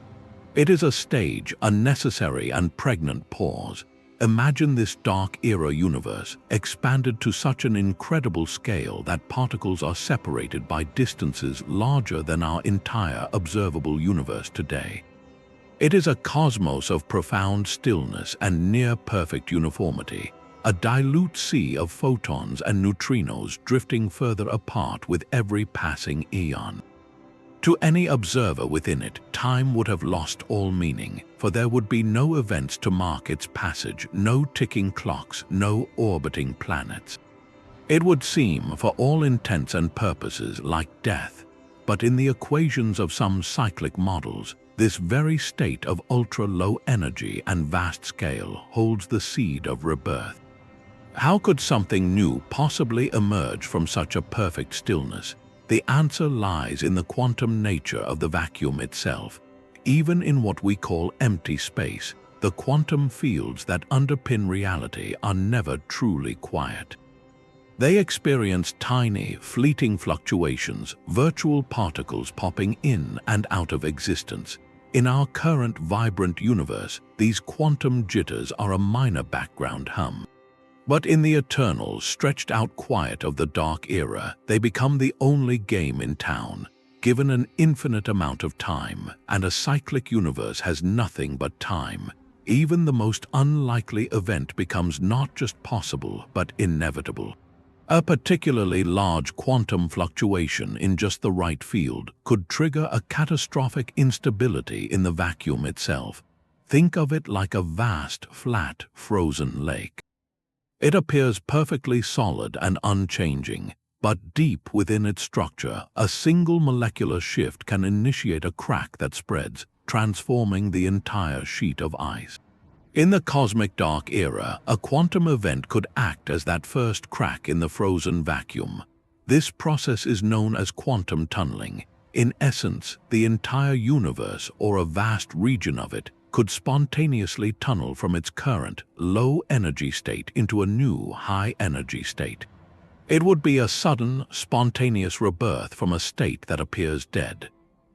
It is a stage, a necessary and pregnant pause. Imagine this dark era universe expanded to such an incredible scale that particles are separated by distances larger than our entire observable universe today. It is a cosmos of profound stillness and near-perfect uniformity, a dilute sea of photons and neutrinos drifting further apart with every passing eon. To any observer within it, time would have lost all meaning, for there would be no events to mark its passage, no ticking clocks, no orbiting planets. It would seem, for all intents and purposes, like death, but in the equations of some cyclic models, this very state of ultra-low energy and vast scale holds the seed of rebirth. How could something new possibly emerge from such a perfect stillness? The answer lies in the quantum nature of the vacuum itself. Even in what we call empty space, the quantum fields that underpin reality are never truly quiet. They experience tiny, fleeting fluctuations, virtual particles popping in and out of existence. In our current vibrant universe, these quantum jitters are a minor background hum. But in the eternal, stretched-out quiet of the dark era, they become the only game in town. Given an infinite amount of time, and a cyclic universe has nothing but time, even the most unlikely event becomes not just possible, but inevitable. A particularly large quantum fluctuation in just the right field could trigger a catastrophic instability in the vacuum itself. Think of it like a vast, flat, frozen lake. It appears perfectly solid and unchanging, but deep within its structure, a single molecular shift can initiate a crack that spreads, transforming the entire sheet of ice. In the cosmic dark era, a quantum event could act as that first crack in the frozen vacuum. This process is known as quantum tunneling. In essence, the entire universe, or a vast region of it, could spontaneously tunnel from its current low-energy state into a new high-energy state. It would be a sudden, spontaneous rebirth from a state that appears dead.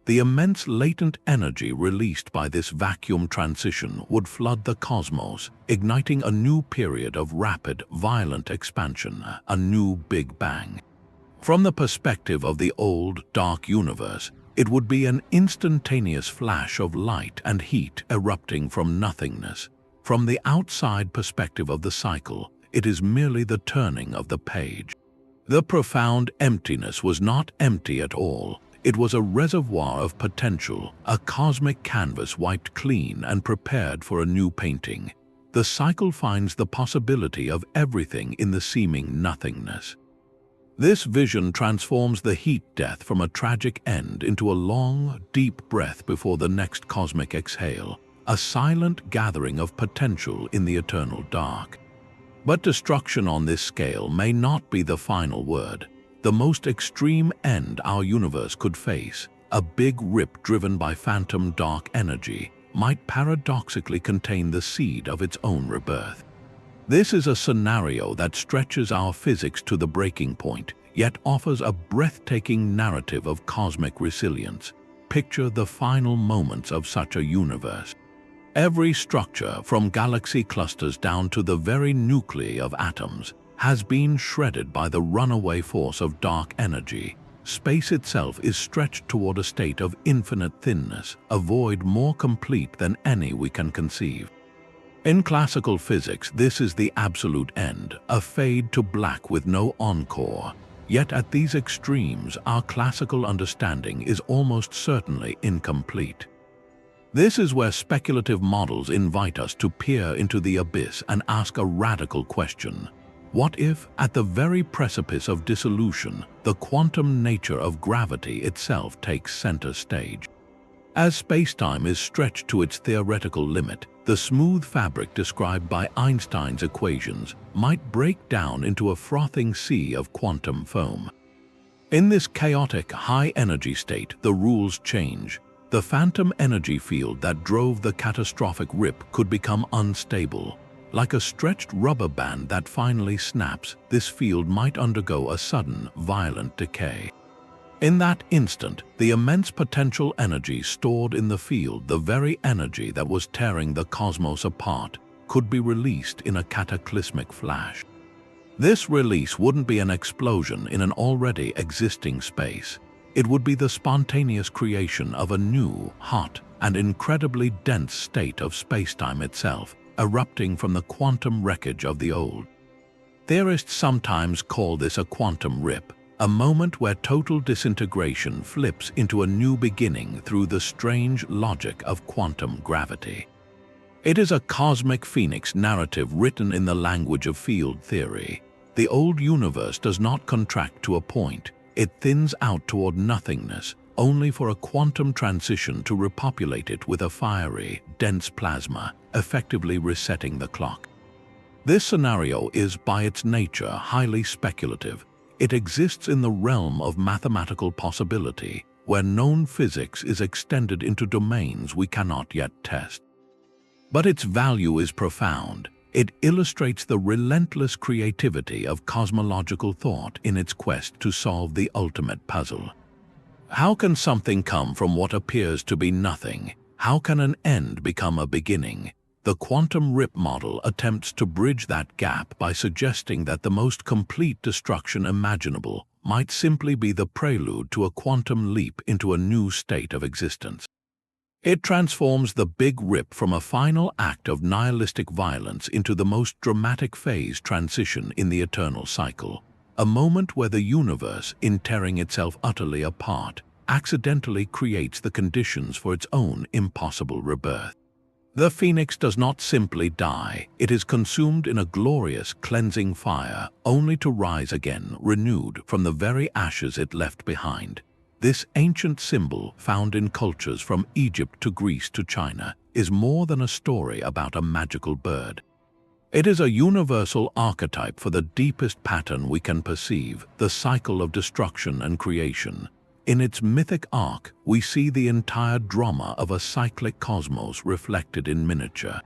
The immense latent energy released by this vacuum transition would flood the cosmos, igniting a new period of rapid, violent expansion, a new Big Bang. From the perspective of the old, dark universe, it would be an instantaneous flash of light and heat erupting from nothingness. From the outside perspective of the cycle, it is merely the turning of the page. The profound emptiness was not empty at all. It was a reservoir of potential, a cosmic canvas wiped clean and prepared for a new painting. The cycle finds the possibility of everything in the seeming nothingness. This vision transforms the heat death from a tragic end into a long, deep breath before the next cosmic exhale, a silent gathering of potential in the eternal dark. But destruction on this scale may not be the final word. The most extreme end our universe could face, a big rip driven by phantom dark energy, might paradoxically contain the seed of its own rebirth. This is a scenario that stretches our physics to the breaking point, yet offers a breathtaking narrative of cosmic resilience. Picture the final moments of such a universe. Every structure, from galaxy clusters down to the very nuclei of atoms, has been shredded by the runaway force of dark energy. Space itself is stretched toward a state of infinite thinness, a void more complete than any we can conceive. In classical physics, this is the absolute end, a fade to black with no encore. Yet at these extremes, our classical understanding is almost certainly incomplete. This is where speculative models invite us to peer into the abyss and ask a radical question. What if, at the very precipice of dissolution, the quantum nature of gravity itself takes center stage? As spacetime is stretched to its theoretical limit, the smooth fabric described by Einstein's equations might break down into a frothing sea of quantum foam. In this chaotic, high-energy state, the rules change. The phantom energy field that drove the catastrophic rip could become unstable. Like a stretched rubber band that finally snaps, this field might undergo a sudden, violent decay. In that instant, the immense potential energy stored in the field, the very energy that was tearing the cosmos apart, could be released in a cataclysmic flash. This release wouldn't be an explosion in an already existing space. It would be the spontaneous creation of a new, hot, and incredibly dense state of spacetime itself, erupting from the quantum wreckage of the old. Theorists sometimes call this a quantum rip, a moment where total disintegration flips into a new beginning through the strange logic of quantum gravity. It is a cosmic phoenix narrative written in the language of field theory. The old universe does not contract to a point. It thins out toward nothingness, only for a quantum transition to repopulate it with a fiery, dense plasma, effectively resetting the clock. This scenario is, by its nature, highly speculative. It exists in the realm of mathematical possibility, where known physics is extended into domains we cannot yet test. But its value is profound. It illustrates the relentless creativity of cosmological thought in its quest to solve the ultimate puzzle. How can something come from what appears to be nothing? How can an end become a beginning? The quantum rip model attempts to bridge that gap by suggesting that the most complete destruction imaginable might simply be the prelude to a quantum leap into a new state of existence. It transforms the Big Rip from a final act of nihilistic violence into the most dramatic phase transition in the eternal cycle, a moment where the universe, in tearing itself utterly apart, accidentally creates the conditions for its own impossible rebirth. The phoenix does not simply die, it is consumed in a glorious, cleansing fire, only to rise again, renewed from the very ashes it left behind. This ancient symbol, found in cultures from Egypt to Greece to China, is more than a story about a magical bird. It is a universal archetype for the deepest pattern we can perceive, the cycle of destruction and creation. In its mythic arc, we see the entire drama of a cyclic cosmos reflected in miniature.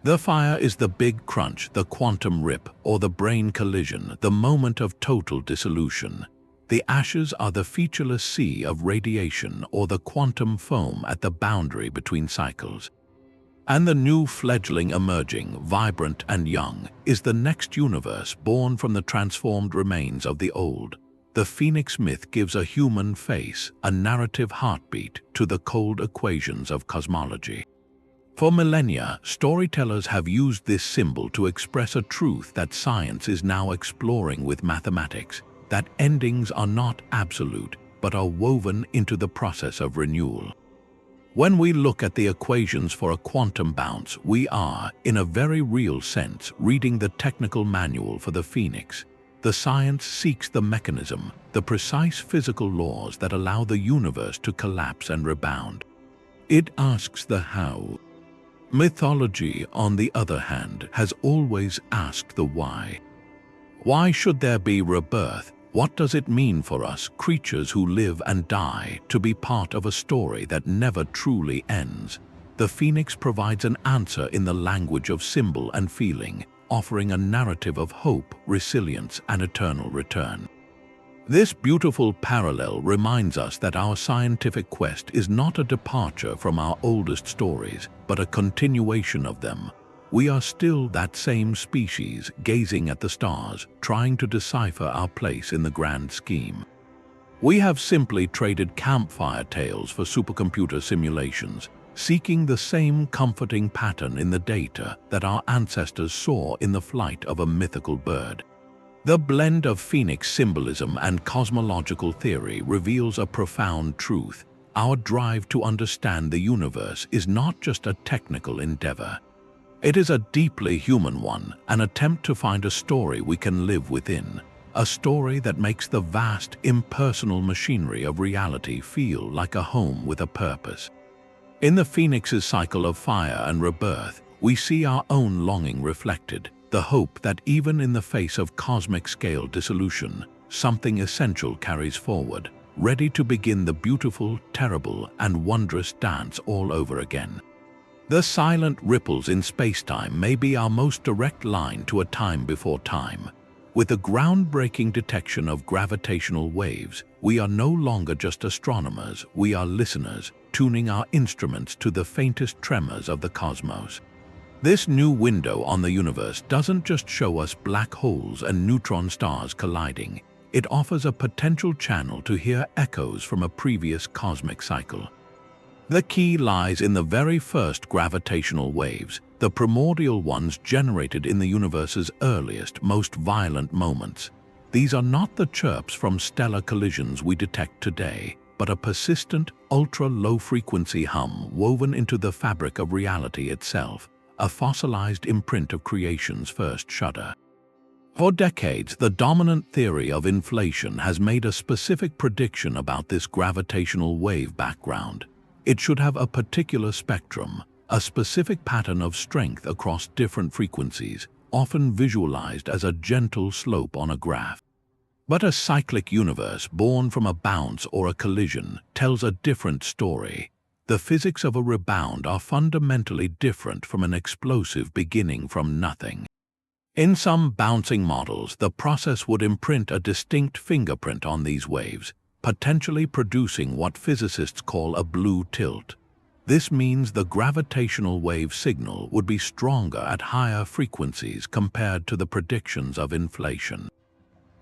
The fire is the big crunch, the quantum rip, or the brane collision, the moment of total dissolution. The ashes are the featureless sea of radiation, or the quantum foam at the boundary between cycles. And the new fledgling emerging, vibrant and young, is the next universe born from the transformed remains of the old. The phoenix myth gives a human face, a narrative heartbeat, to the cold equations of cosmology. For millennia, storytellers have used this symbol to express a truth that science is now exploring with mathematics, that endings are not absolute, but are woven into the process of renewal. When we look at the equations for a quantum bounce, we are, in a very real sense, reading the technical manual for the phoenix. The science seeks the mechanism, the precise physical laws that allow the universe to collapse and rebound. It asks the how. Mythology, on the other hand, has always asked the why. Why should there be rebirth? What does it mean for us, creatures who live and die, to be part of a story that never truly ends? The phoenix provides an answer in the language of symbol and feeling, offering a narrative of hope, resilience, and eternal return. This beautiful parallel reminds us that our scientific quest is not a departure from our oldest stories, but a continuation of them. We are still that same species, gazing at the stars, trying to decipher our place in the grand scheme. We have simply traded campfire tales for supercomputer simulations, seeking the same comforting pattern in the data that our ancestors saw in the flight of a mythical bird. The blend of phoenix symbolism and cosmological theory reveals a profound truth. Our drive to understand the universe is not just a technical endeavor. It is a deeply human one, an attempt to find a story we can live within, a story that makes the vast, impersonal machinery of reality feel like a home with a purpose. In the Phoenix's cycle of fire and rebirth, we see our own longing reflected, the hope that even in the face of cosmic-scale dissolution, something essential carries forward, ready to begin the beautiful, terrible, and wondrous dance all over again. The silent ripples in space-time may be our most direct line to a time before time. With the groundbreaking detection of gravitational waves, we are no longer just astronomers, we are listeners, tuning our instruments to the faintest tremors of the cosmos. This new window on the universe doesn't just show us black holes and neutron stars colliding. It offers a potential channel to hear echoes from a previous cosmic cycle. The key lies in the very first gravitational waves, the primordial ones generated in the universe's earliest, most violent moments. These are not the chirps from stellar collisions we detect today, but a persistent, ultra-low-frequency hum woven into the fabric of reality itself, a fossilized imprint of creation's first shudder. For decades, the dominant theory of inflation has made a specific prediction about this gravitational wave background. It should have a particular spectrum, a specific pattern of strength across different frequencies, often visualized as a gentle slope on a graph. But a cyclic universe born from a bounce or a collision tells a different story. The physics of a rebound are fundamentally different from an explosive beginning from nothing. In some bouncing models, the process would imprint a distinct fingerprint on these waves, potentially producing what physicists call a blue tilt. This means the gravitational wave signal would be stronger at higher frequencies compared to the predictions of inflation.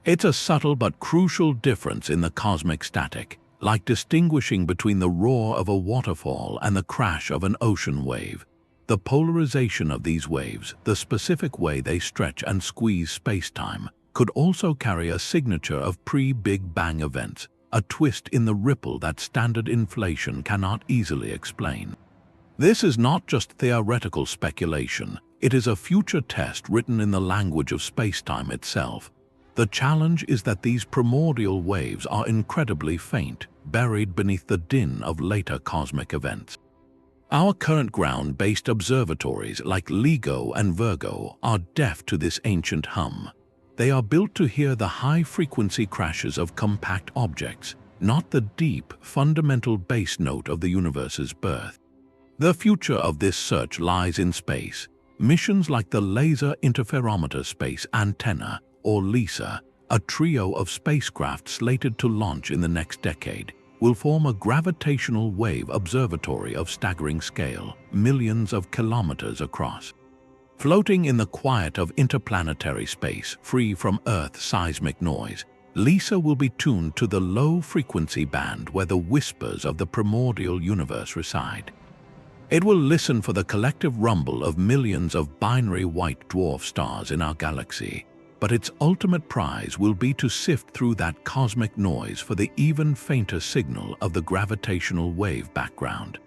It's a subtle but crucial difference in the cosmic static, like distinguishing between the roar of a waterfall and the crash of an ocean wave. The polarization of these waves, the specific way they stretch and squeeze space-time, could also carry a signature of pre-Big Bang events, a twist in the ripple that standard inflation cannot easily explain. This is not just theoretical speculation, it is a future test written in the language of space-time itself. The challenge is that these primordial waves are incredibly faint, buried beneath the din of later cosmic events. Our current ground-based observatories like LIGO and Virgo are deaf to this ancient hum. They are built to hear the high-frequency crashes of compact objects, not the deep, fundamental bass note of the universe's birth. The future of this search lies in space. Missions like the Laser Interferometer Space Antenna, or LISA, a trio of spacecraft slated to launch in the next decade, will form a gravitational wave observatory of staggering scale, millions of kilometers across. Floating in the quiet of interplanetary space, free from Earth's seismic noise, LISA will be tuned to the low-frequency band where the whispers of the primordial universe reside. It will listen for the collective rumble of millions of binary white dwarf stars in our galaxy, but its ultimate prize will be to sift through that cosmic noise for the even fainter signal of the gravitational wave background.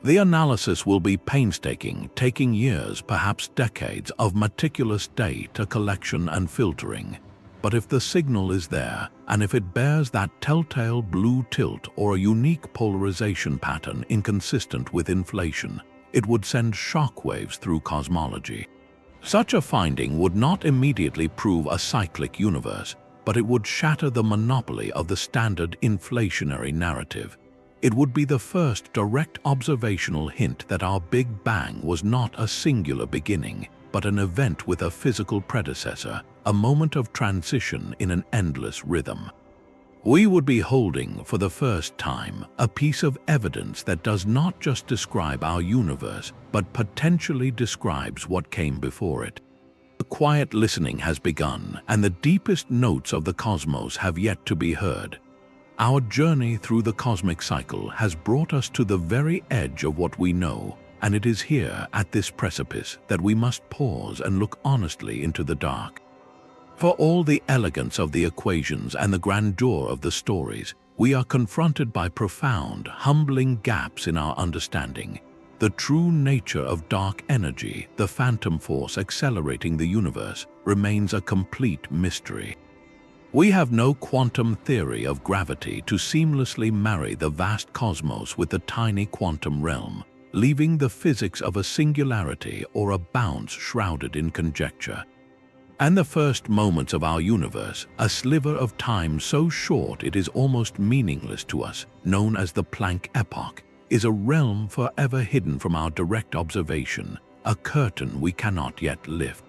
The analysis will be painstaking, taking years, perhaps decades, of meticulous data collection and filtering. But if the signal is there, and if it bears that telltale blue tilt or a unique polarization pattern inconsistent with inflation, it would send shockwaves through cosmology. Such a finding would not immediately prove a cyclic universe, but it would shatter the monopoly of the standard inflationary narrative. It would be the first direct observational hint that our Big Bang was not a singular beginning, but an event with a physical predecessor, a moment of transition in an endless rhythm. We would be holding, for the first time, a piece of evidence that does not just describe our universe, but potentially describes what came before it. The quiet listening has begun, and the deepest notes of the cosmos have yet to be heard. Our journey through the cosmic cycle has brought us to the very edge of what we know, and it is here, at this precipice, that we must pause and look honestly into the dark. For all the elegance of the equations and the grandeur of the stories, we are confronted by profound, humbling gaps in our understanding. The true nature of dark energy, the phantom force accelerating the universe, remains a complete mystery. We have no quantum theory of gravity to seamlessly marry the vast cosmos with the tiny quantum realm, leaving the physics of a singularity or a bounce shrouded in conjecture. And the first moments of our universe, a sliver of time so short it is almost meaningless to us, known as the Planck epoch, is a realm forever hidden from our direct observation, a curtain we cannot yet lift.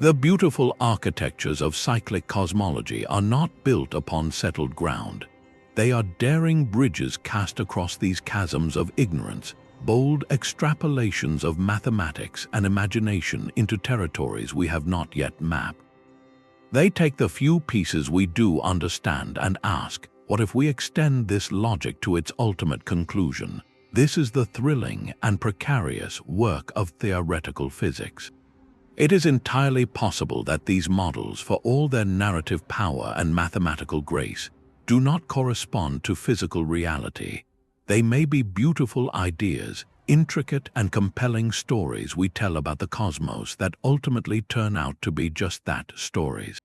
The beautiful architectures of cyclic cosmology are not built upon settled ground. They are daring bridges cast across these chasms of ignorance, bold extrapolations of mathematics and imagination into territories we have not yet mapped. They take the few pieces we do understand and ask, what if we extend this logic to its ultimate conclusion? This is the thrilling and precarious work of theoretical physics. It is entirely possible that these models, for all their narrative power and mathematical grace, do not correspond to physical reality. They may be beautiful ideas, intricate and compelling stories we tell about the cosmos that ultimately turn out to be just that, stories.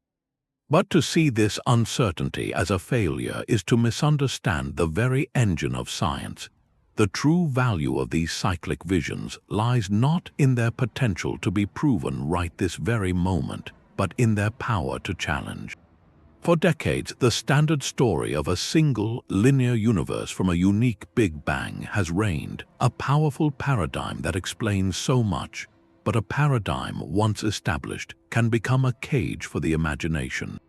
But to see this uncertainty as a failure is to misunderstand the very engine of science. The true value of these cyclic visions lies not in their potential to be proven right this very moment, but in their power to challenge. For decades, the standard story of a single, linear universe from a unique Big Bang has reigned, a powerful paradigm that explains so much, but a paradigm once established can become a cage for the imagination.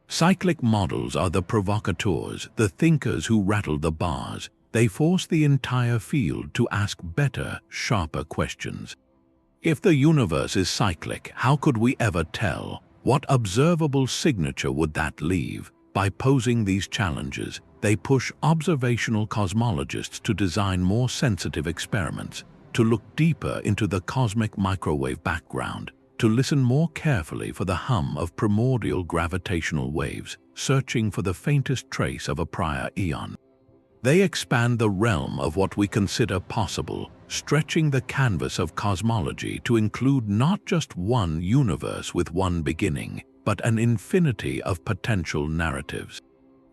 Cyclic models are the provocateurs, the thinkers who rattle the bars. They force the entire field to ask better, sharper questions. If the universe is cyclic, how could we ever tell? What observable signature would that leave? By posing these challenges, they push observational cosmologists to design more sensitive experiments, to look deeper into the cosmic microwave background, to listen more carefully for the hum of primordial gravitational waves, searching for the faintest trace of a prior eon. They expand the realm of what we consider possible, stretching the canvas of cosmology to include not just one universe with one beginning, but an infinity of potential narratives.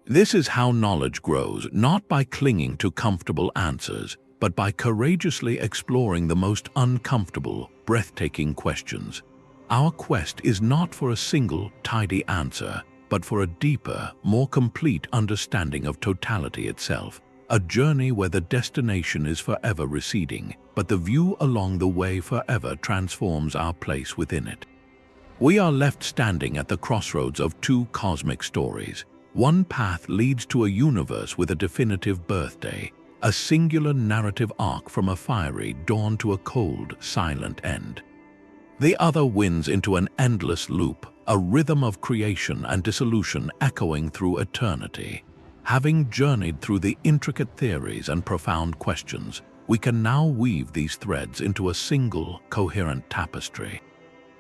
This is how knowledge grows, not by clinging to comfortable answers, but by courageously exploring the most uncomfortable, breathtaking questions. Our quest is not for a single, tidy answer, but for a deeper, more complete understanding of totality itself, a journey where the destination is forever receding, but the view along the way forever transforms our place within it. We are left standing at the crossroads of two cosmic stories. One path leads to a universe with a definitive birthday, a singular narrative arc from a fiery dawn to a cold, silent end. The other winds into an endless loop, a rhythm of creation and dissolution echoing through eternity. Having journeyed through the intricate theories and profound questions, we can now weave these threads into a single, coherent tapestry.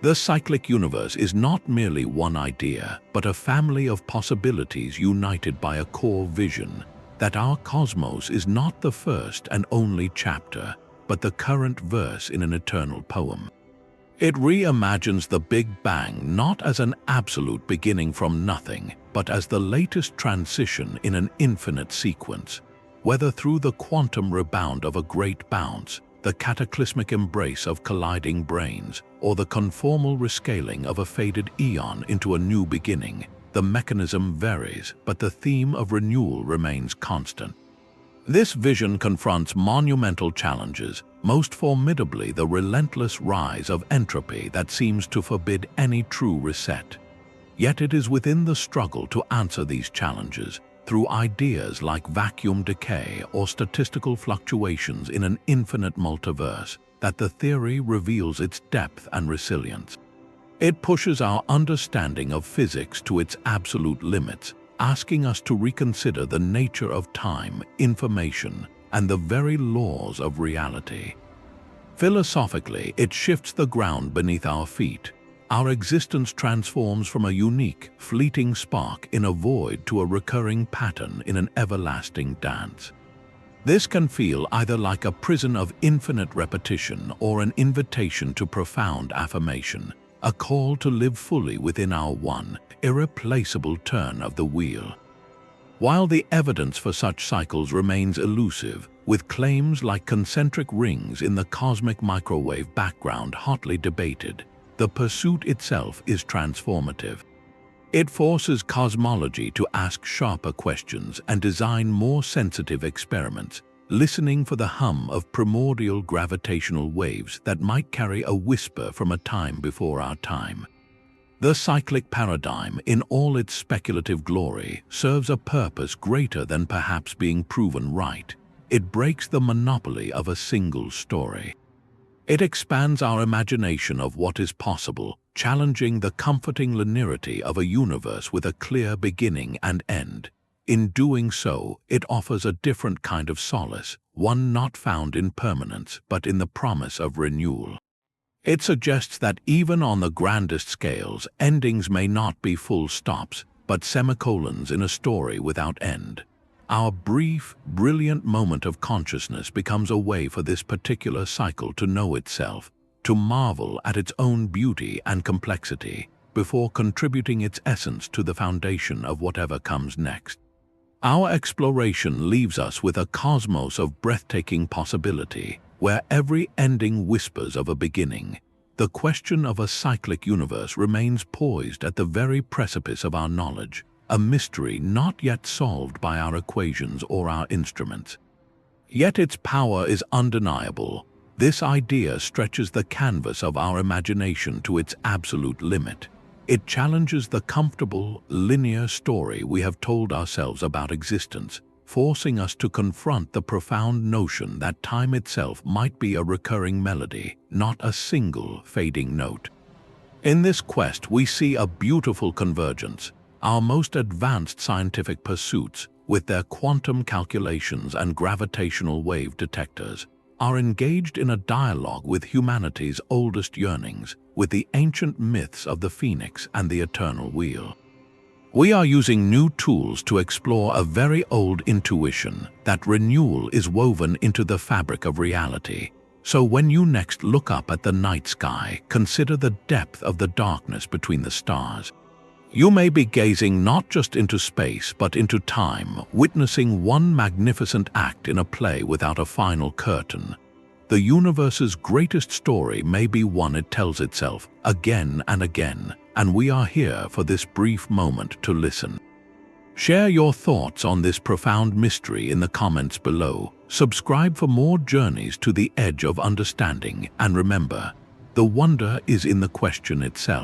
The cyclic universe is not merely one idea, but a family of possibilities united by a core vision that our cosmos is not the first and only chapter, but the current verse in an eternal poem. It reimagines the Big Bang not as an absolute beginning from nothing, but as the latest transition in an infinite sequence. Whether through the quantum rebound of a great bounce, the cataclysmic embrace of colliding branes, or the conformal rescaling of a faded eon into a new beginning, the mechanism varies, but the theme of renewal remains constant. This vision confronts monumental challenges, most formidably the relentless rise of entropy that seems to forbid any true reset. Yet it is within the struggle to answer these challenges, through ideas like vacuum decay or statistical fluctuations in an infinite multiverse, that the theory reveals its depth and resilience. It pushes our understanding of physics to its absolute limits, asking us to reconsider the nature of time, information, and the very laws of reality. Philosophically, it shifts the ground beneath our feet. Our existence transforms from a unique, fleeting spark in a void to a recurring pattern in an everlasting dance. This can feel either like a prison of infinite repetition or an invitation to profound affirmation, a call to live fully within our one, irreplaceable turn of the wheel. While the evidence for such cycles remains elusive, with claims like concentric rings in the cosmic microwave background hotly debated, the pursuit itself is transformative. It forces cosmology to ask sharper questions and design more sensitive experiments, listening for the hum of primordial gravitational waves that might carry a whisper from a time before our time. The cyclic paradigm, in all its speculative glory, serves a purpose greater than perhaps being proven right. It breaks the monopoly of a single story. It expands our imagination of what is possible, challenging the comforting linearity of a universe with a clear beginning and end. In doing so, it offers a different kind of solace, one not found in permanence but in the promise of renewal. It suggests that even on the grandest scales, endings may not be full stops, but semicolons in a story without end. Our brief, brilliant moment of consciousness becomes a way for this particular cycle to know itself, to marvel at its own beauty and complexity, before contributing its essence to the foundation of whatever comes next. Our exploration leaves us with a cosmos of breathtaking possibility, where every ending whispers of a beginning. The question of a cyclic universe remains poised at the very precipice of our knowledge, a mystery not yet solved by our equations or our instruments. Yet its power is undeniable. This idea stretches the canvas of our imagination to its absolute limit. It challenges the comfortable, linear story we have told ourselves about existence, forcing us to confront the profound notion that time itself might be a recurring melody, not a single fading note. In this quest, we see a beautiful convergence. Our most advanced scientific pursuits, with their quantum calculations and gravitational wave detectors, are engaged in a dialogue with humanity's oldest yearnings, with the ancient myths of the Phoenix and the eternal wheel. We are using new tools to explore a very old intuition that renewal is woven into the fabric of reality. So when you next look up at the night sky, consider the depth of the darkness between the stars. You may be gazing not just into space but into time, witnessing one magnificent act in a play without a final curtain. The universe's greatest story may be one it tells itself again and again, and we are here for this brief moment to listen. Share your thoughts on this profound mystery in the comments below. Subscribe for more journeys to the edge of understanding, and remember, the wonder is in the question itself.